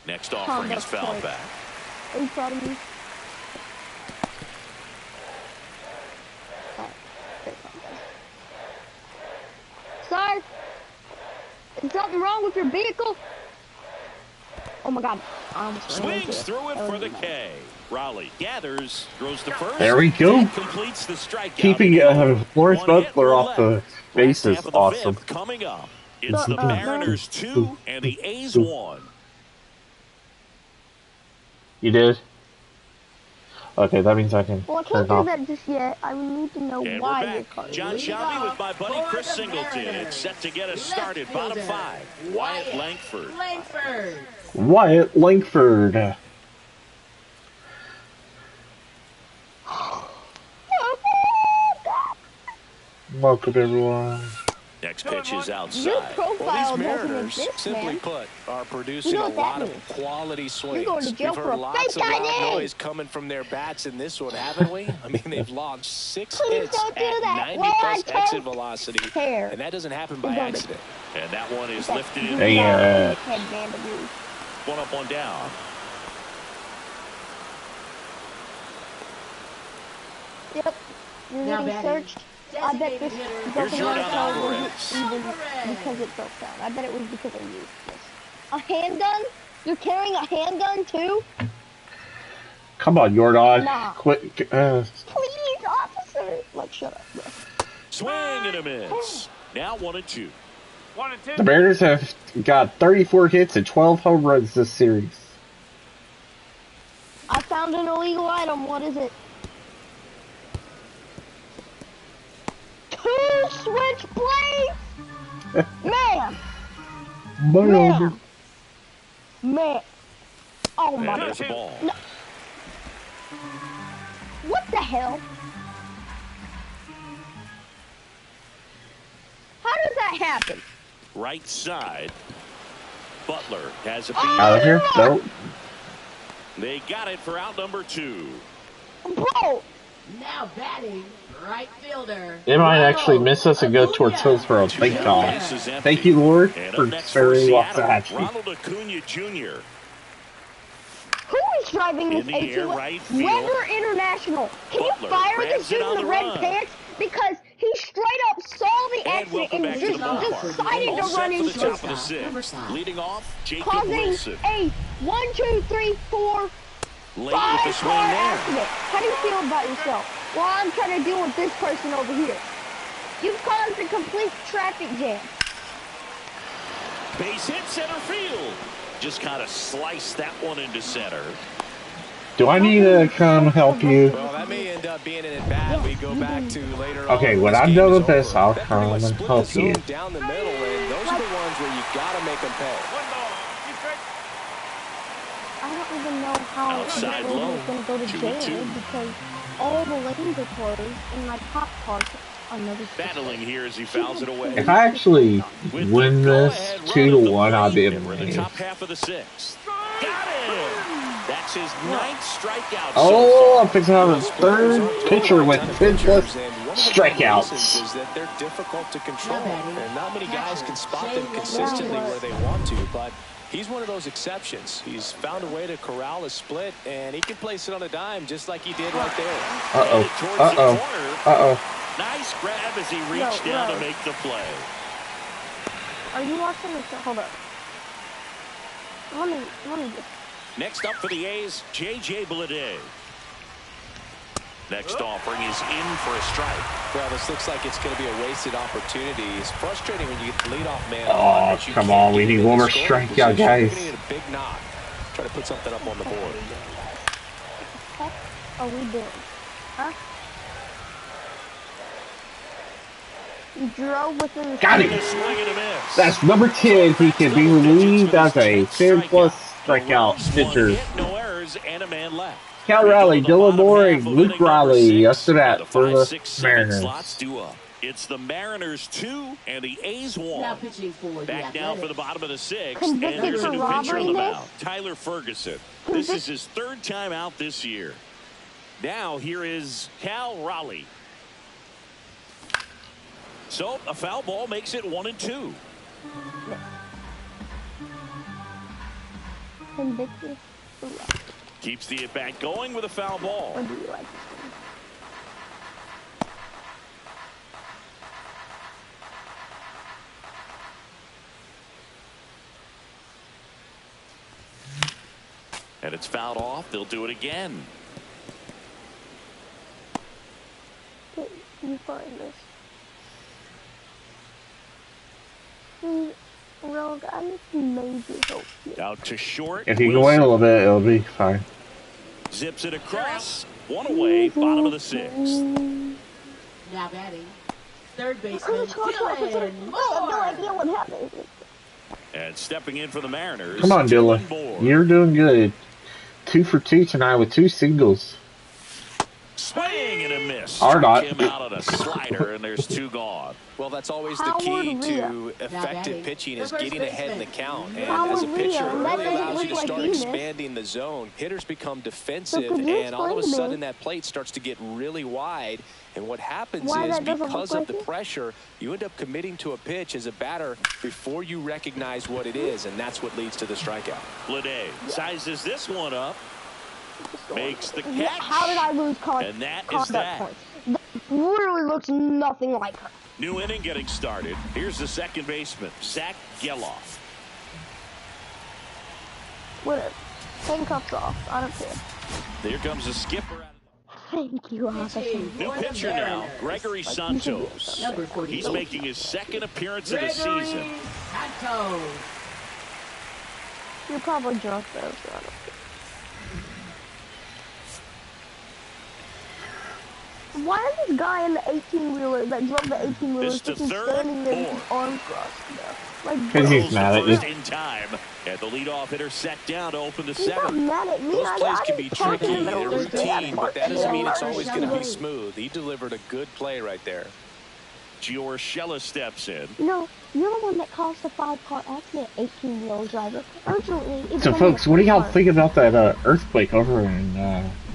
Next offering is foul back. Are you proud of me? Sir, is something wrong with your vehicle? Oh my God! Swings through it for the K. Raleigh gathers, throws the first. There we go. Completes the strikeout. Keeping Lawrence Butler off the base is awesome. Coming up, it's the Mariners 2 and the A's 1. You did? Okay, that means I can. Well, I can't do that just yet. I need to know why you're calling. John Shelby with my buddy Chris Singleton. It's set to get us started. Bottom 5. Wyatt Langford. Wyatt Langford. Welcome, everyone. Next pitch is Your outside. profile These doesn't Mariners, exist, simply man. put, are producing You know a what that lot of means. quality swings. You're going to jail We've for heard a lots fake of loud ID. noise coming from their bats in this one, haven't we? I mean, they've launched 6 Please hits don't do at that. 90-plus Well, I exit don't velocity, care. and that doesn't happen You're by going to- accident. And that one is That lifted in. Hey, headband of yours. One up, one down. Yep. You're Now getting batting. searched. I bet this Designated broken hitter, heart cell Alvarez. wasn't even because it broke down. I bet it was because of you. A handgun? You're carrying a handgun too? Come on, your dog. Nah. Quit. Please, officer. Like, shut up, bro. Swing and a miss. Now 1-2. The Mariners have got 34 hits and 12 home runs this series. I found an illegal item. What is it? 2 switchblades? Man! Man! Man! Oh my And there's god. the ball. No. What the hell? How does that happen? Right side. Butler has a beat. Out of here? Nope. They got it for out number 2. Bro! Now batting, right fielder. They might actually miss us and go towards Hillsborough. Thank God. Thank you, Lord, And for up next for sparing Los Seattle, Angeles. Ronald Acuna Jr. Who is driving this In the air, 18? right field. Weather International. Can you Butler fire grabs this dude it on in the the red run. pants? Because he straight up saw the And accident welcome and back to the ballpark. decided All to set run for the into top it. of the 6th. Leading off, Jacob Causing Wilson. a 1, 2, 3, 4, Late with 5 the swing car there. accident. How do you feel about yourself? Well, I'm trying to deal with this person over here. You've caused a complete traffic jam. Base hit center field. Just kind of sliced that one into center. Do I need to come help you? Well, that may end up being an at-bat we go back to later Okay, on when this I'm game done is with this, over. I'll That come pretty much and split help the zone you. down the middle, and those are the ones where you got to make them pay. I don't even know how Outside this low. is going to go to 2-2. jail because all the lanes are closed and my cop car another Battling here as he fouls it away. If I actually With win the this go-ahead run 2 to of the 1, I'll be plate, and we're in the amazed. top half of the 6th. Got him! That's his 9th strikeout Oh, so I'm fixing to have a third pitcher with 10 plus strikeouts. Is that they're difficult to control, and not many guys can spot them consistently where they want to, but he's one of those exceptions. He's found a way to corral a split, and he can place it on a dime just like he did right there. Uh-oh. Nice grab as he reached down to make the play. Are you watching this? Hold up. Let me just. Next up for the A's, J.J. Bleday. Next offering is in for a strike. Well, this looks like it's going to be a wasted opportunity. It's frustrating when you get the leadoff man. Oh, but you come can't on. We get need him in one the more scoring strikeout, position. guys. You're going to need a big knock. Try to put something up on the board. What are we doing? Huh? You drove within the Got And him. a swing and a miss. That's number 10. He can be relieved as a 10 plus strikeout pitcher. Hit, no errors, and a man left. Cal We go Riley, to the Dylan bottom Moore, half and of Luke inning number Riley 6, after that and for 5, the 6, 7 Mariners. slots due up. It's the Mariners 2 and the A's 1. Now pitching for the Back now for the Athletics. bottom of the 6th, Convicted and there's a for new pitcher on robbery the this? mound, Tyler Ferguson. This is his 3rd time out this year. Now here is Cal Raleigh. So a foul ball makes it 1-2. Convicted. Keeps the at-bat going with a foul ball. Or do you like this one? And it's fouled off. They'll do it again. Can you find this? Please, Rogue, I need some major help here. Out to short. If you can wait a little bit, it'll be fine. Zips it across. One away. Bottom of the 6th. Now batting, third baseman I Dylan have no idea Moore. what happened. And stepping in for the Mariners. Come on, Dylan. Moore. You're doing good. 2 for 2 tonight with 2 singles. Swing and a miss. Or not. Struck him out on a slider, and there's 2 gone. Well, that's always the key to effective pitching is getting ahead in the count. And as a pitcher, it really allows you to start expanding the zone. Hitters become defensive, and all of a sudden that plate starts to get really wide. And what happens is because of the pressure, you end up committing to a pitch as a batter before you recognize what it is, and that's what leads to the strikeout. Lede sizes this one up, makes the catch. How did I lose contact? And that is that. Points? That literally looks nothing like her. New inning getting started. Here's the second baseman, Zach Geloff. Whatever. Handcuffs off. I don't care. Here comes the skipper. Thank you, officer. New pitcher now, Gregory Santos. He's making his second appearance of the season. Santos. You're probably drunk though, so I don't care. Why is this guy in the 18-wheeler that drove the 18-wheeler standing there with his arms crossed? Like, because he's mad at you. In time, and the leadoff hitter sat down to open the he's seventh. Not mad at me. Those plays can be tricky, in the they're middle of the routine, but that doesn't mean it's always going to be game. smooth. He delivered a good play right there. Giorgella steps in. No, you're the one that caused the 5-car accident, 18-year-old driver. Urgently. So, folks, what do y'all think about that earthquake over in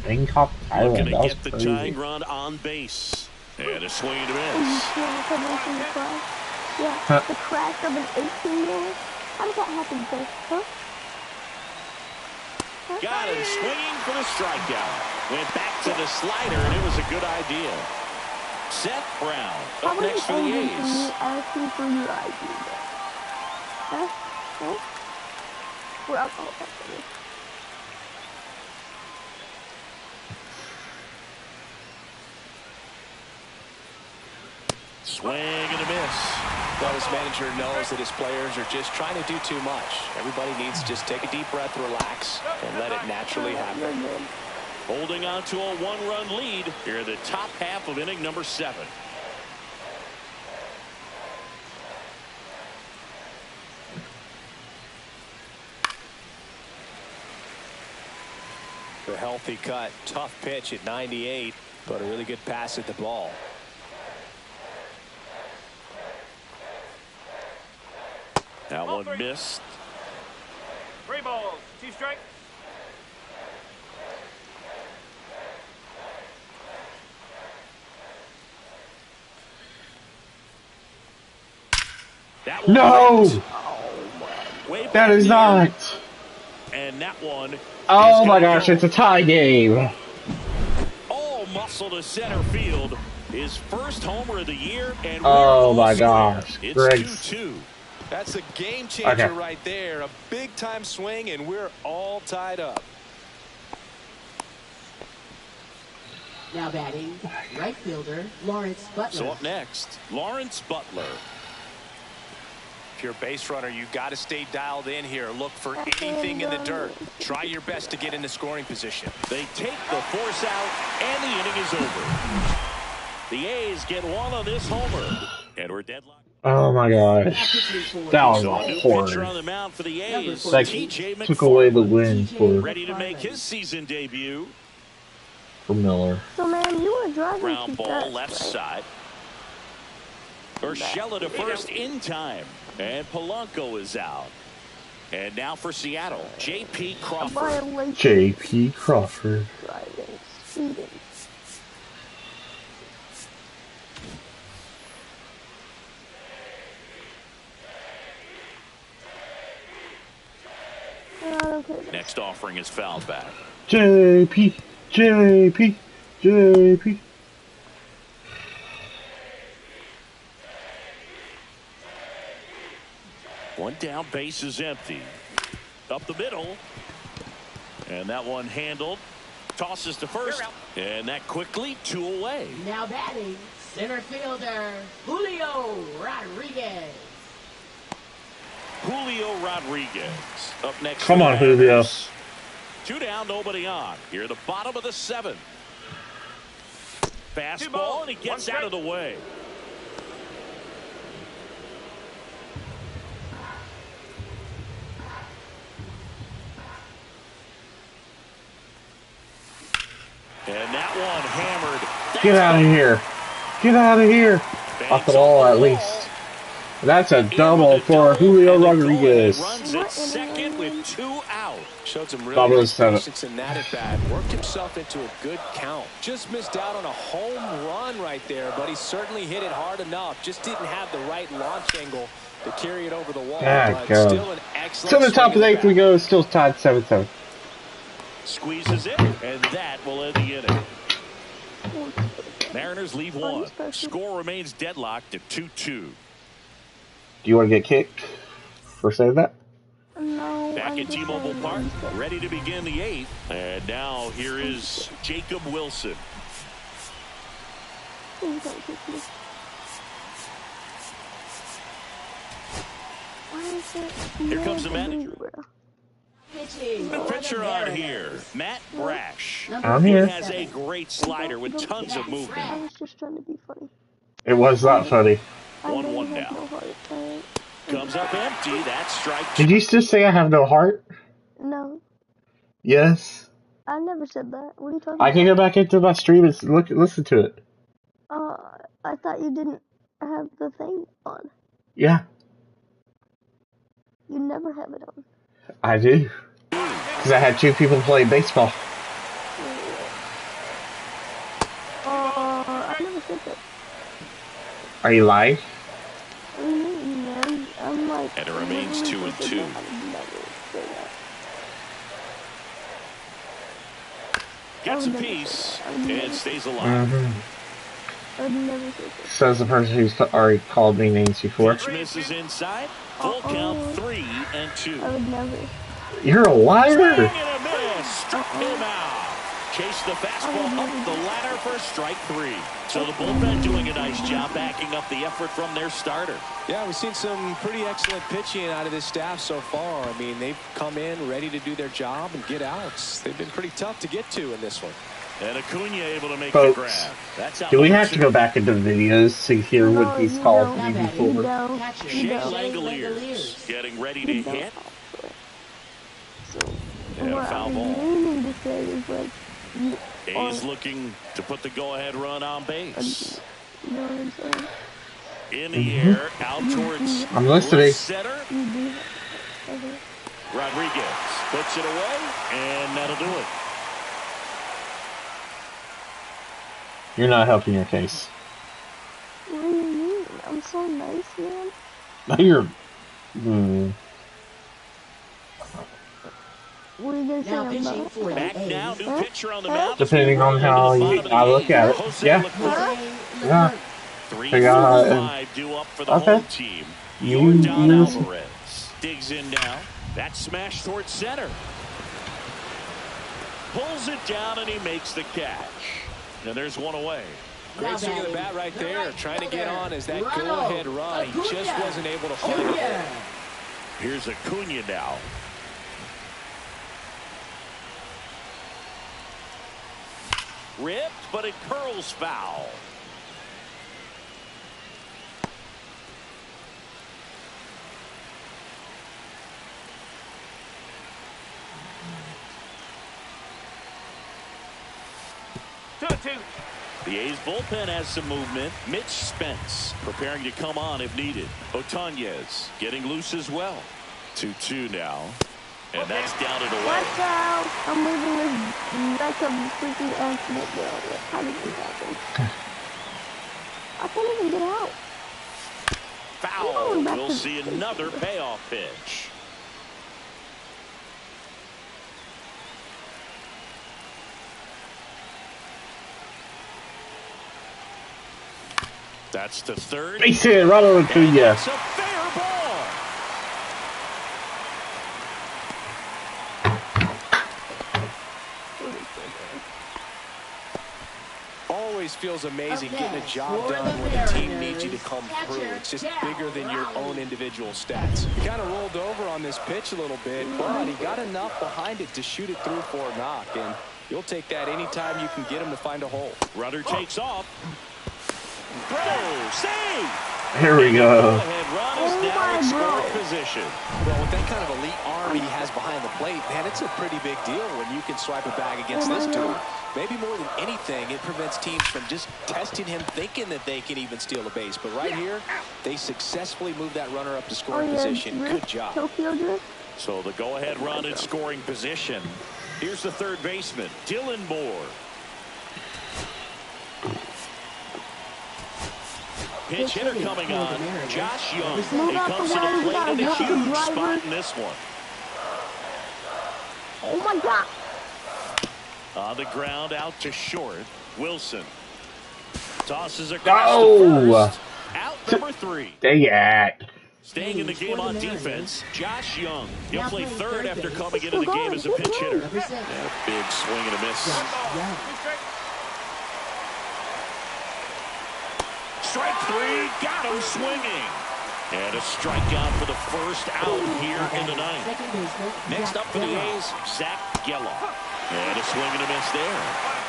Bangkok, Thailand? Looking to That was get the crazy. tying run on base. And a swing and a miss. Yeah, the crash of an 18-year-old. How did that happen, sir? Huh? Got him swinging for the strikeout. Went back to the slider, and it was a good idea. Seth Brown up next for the A's. Asking for your ID. Huh? Huh? We're up. Swing and a miss. Well, this manager knows that his players are just trying to do too much. Everybody needs to just take a deep breath, relax, and let it naturally happen. Holding on to a one-run lead here in the top half of inning number 7. A healthy cut, tough pitch at 98, but a really good pass at the ball. That one missed. 3 balls, 2 strikes. That one No! That is not. And that one. Oh my gosh, it's a tie game. All muscle to center field. His first homer of the year. And Oh my gosh. It's Greg. 2-2. That's a game changer Okay. right there. A big time swing, and we're all tied up. Now batting, right fielder, Lawrence Butler. So up next, Lawrence Butler. If you're a base runner, you've got to stay dialed in here. Look for anything in the dirt. Try your best to get into scoring position. They take the force out, and the inning is over. The A's get one on this homer, and we're deadlocked. Oh my gosh. That was So a a new pitcher on horror. the mound for the A's. That TJ took away the McFarland, win for ready to make his season debut. Miller. So, man, you were driving Ground too ball fast, left right? side. Urshela to first in time. And Polanco is out. And now for Seattle, J.P. Crawford. Violation. J.P. Crawford. Driving, speeding. Yeah, I don't care. Next offering is fouled back. J.P. J.P. J.P. One down, base is empty. Up the middle. And that one handled. Tosses to first. And that quickly 2 away. Now batting, center fielder, Julio Rodriguez. Julio Rodriguez up next. Come for on, the Julio. Mariners. 2 down, nobody on. Here at the bottom of the 7th. Fastball, and he gets out of the way. And that one hammered. Get out of here. Get out of here. off the ball at least. That's a double for Julio Rodriguez. Runs at second with 2 out. Showed some really nice patience in that at bat. Worked himself into a good count. Just missed out on a home run right there, but he certainly hit it hard enough. Just didn't have the right launch angle to carry it over the wall. But still an excellent. To the top of the 8th we go. Still tied 7-7. Squeezes it, and that will end the inning. Mariners leave one. Score remains deadlocked at 2-2. Do you want to get kicked for saying that? No. Back at T-Mobile Park, ready to begin the 8th. And now here is Jacob Wilson. Here comes the manager. The pitcher on here, Matt Brash. I'm here. He has a great slider with tons of movement. I was just trying to be funny. It was not funny. 1-1 now. Comes up empty. That's strike 2. Did you just say I have no heart? No. Yes. I never said that. What are you talking I can about? go back into my stream and listen to it. I thought you didn't have the thing on. Yeah, You never have it on. I do. Because I had 2 people play baseball. I never said that. Are you lying? Man, I'm like. And it remains 2-2. Gets a piece and stays alive. I would never say that. Says the person who's already called me names before. Pitch misses inside. Full count 3-2. I would never. You're a liar. Swing and a miss. Struck him out. Chase the fastball up the ladder for strike 3. So the bullpen doing a nice job backing up the effort from their starter. Yeah, we've seen some pretty excellent pitching out of this staff so far. I mean, they've come in ready to do their job and get outs. They've been pretty tough to get to in this one. And Acuna able to make Folks, the grab. That's how do we have to go back into the videos to hear what these calls do before? Shea Langoliers getting ready to hit. And a foul ball. Meaning to say is like, A's looking to put the go-ahead run on base. you know what I'm saying? In the air, out towards I'm listening. center. Okay. Rodriguez puts it away, and that'll do it. You're not helping your case. What do you mean? I'm so nice, man. You're. What are you gonna say? Now I'm pitching not? for the Back now, new A's. pitcher on the mound. Depending on how I look at it. Yeah. Yeah. 3-4-5 due up for the home team. Yordan Alvarez digs in now. That smash towards center. Pulls it down and he makes the catch. And there's one away. Great swing of the bat right there. Trying to get on as that go-ahead run. He just wasn't able to find it. Here's Acuna now. Ripped, but it curls foul. The A's bullpen has some movement. Mitch Spence preparing to come on if needed. Otanez getting loose as well. 2-2 now. And that's down and away. Watch out! I'm leaving this like a freaking accident there. How did this happen? I can't even get out. Foul. We'll see another payoff pitch. That's the third. Base hit, Ronald Acuna. It's a fair ball. Always feels amazing getting a job done when the team needs you to come through. It's just bigger than your own individual stats. He kind of rolled over on this pitch a little bit, but he got enough behind it to shoot it through for a knock. And you'll take that anytime you can get him to find a hole. Runner takes off. Throw, save. Here we go. Run is now in scoring position. Well, with that kind of elite arm he has behind the plate, man, it's a pretty big deal when you can swipe it back against this dude. maybe more than anything, it prevents teams from just testing him, thinking that they can even steal a base. But right here, they successfully moved that runner up to scoring position. Good job. Tokyo Drift. So the go-ahead run in scoring position. Here's the third baseman, Dylan Moore. Pinch hitter coming on, Josh Young. He comes to the plate in a huge spot in this one. Oh my God. On the ground, out to short. Wilson tosses across to first. Out number 3. Dang it. Staying in the game on defense, Josh Young. He'll play third after coming into the game as a pinch hitter. Yeah, big swing and a miss. Strike 3, got him swinging. And a strikeout for the first out here in the ninth. Next up for the A's, Zach Geloff. And a swing and a miss there.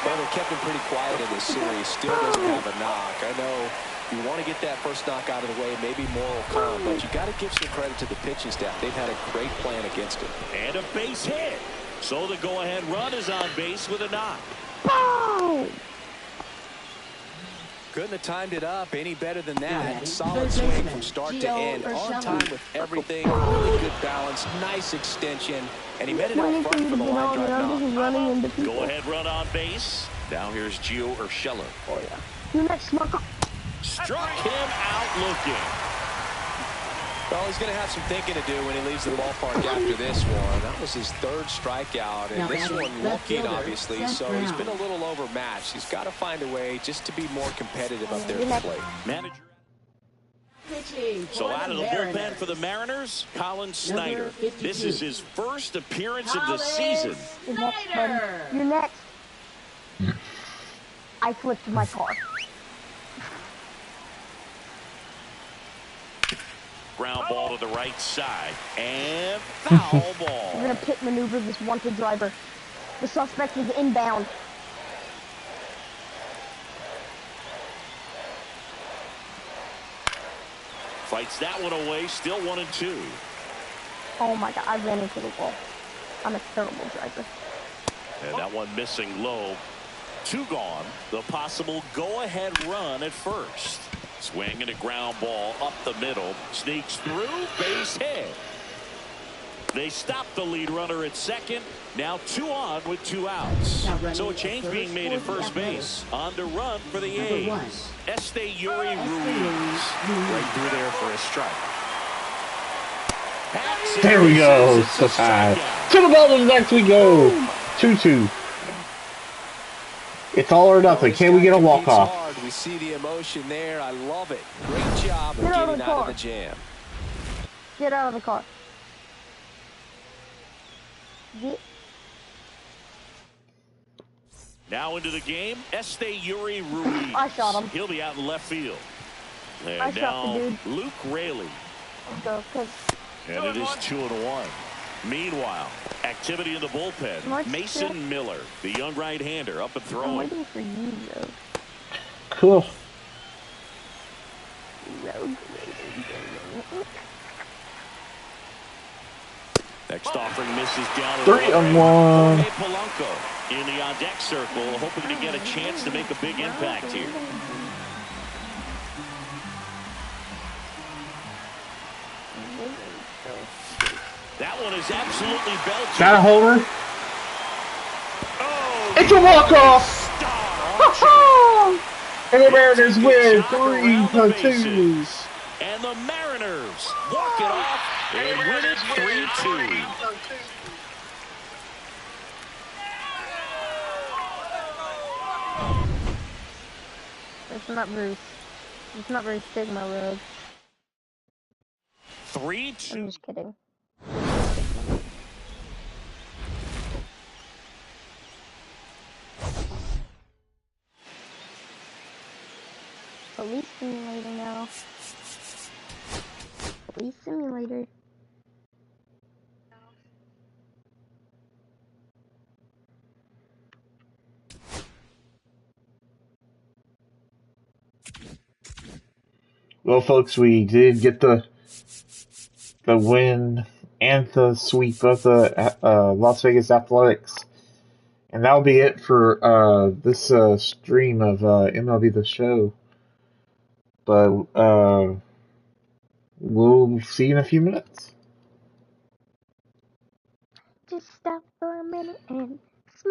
Well, they kept him pretty quiet in this series. Still doesn't have a knock. I know you want to get that first knock out of the way. Maybe more will come. But you got to give some credit to the pitching staff. They've had a great plan against him. And a base hit. So the go-ahead run is on base with a knock. Oh! Couldn't have timed it up any better than that. Solid swing from start to end. On time with everything. Really good balance. Nice extension. And he made it out front for the line drive knock. Go ahead run on base. Now here's Gio Urshela. Oh yeah. You next, Marco. Struck him out looking. Well, he's going to have some thinking to do when he leaves the ballpark after this one. That was his third strikeout, and this one looking, obviously, so he's been a little overmatched. He's got to find a way just to be more competitive up there at the plate. Manager. So out of the bullpen for the Mariners, Colin Snyder. This is his first appearance of the season. You're next, buddy. You're next. I flipped my car. Ground ball to the right side. And foul ball. We're going to pit maneuver this wanted driver. The suspect is inbound. Fights that one away. Still 1-2. Oh my God, I ran into the wall. I'm a terrible driver. And that one missing low. 2 gone. The possible go-ahead run at first. Swing and a ground ball up the middle. Sneaks through. Base hit. They stop the lead runner at second. Now 2 on with 2 outs. So a change being made at first base. On to run for the A's. Yuri Ruiz. Right through there for a strike. There we go. So high. To the building next we go. 2-2. It's all or nothing. Can we get a walk-off? We see the emotion there. I love it. Great job of getting out of the jam. Get out of the car. Now into the game, Yuri Ruiz. I shot him. He'll be out in left field. And I shot the dude. Luke Raley. Go, and it is 2-1. Meanwhile, activity in the bullpen. Mason Miller, the young right-hander, up and throwing. I'm waiting for you, though. Cool. Next offering misses down. 3-1. Polanco in the on-deck circle, hoping to get a chance to make a big impact here. That one is absolutely belted. Got a homer? Oh, it's a walk-off! And the Mariners win 3-2. And the Mariners walk it off and win it 3-2. It's not very Stigma Road. 3-2. I'm just kidding. Police simulator now. Police simulator. Well, folks, we did get the win and the sweep of the Las Vegas Athletics. And that'll be it for this stream of MLB The Show. But we'll see you in a few minutes. Just stop for a minute and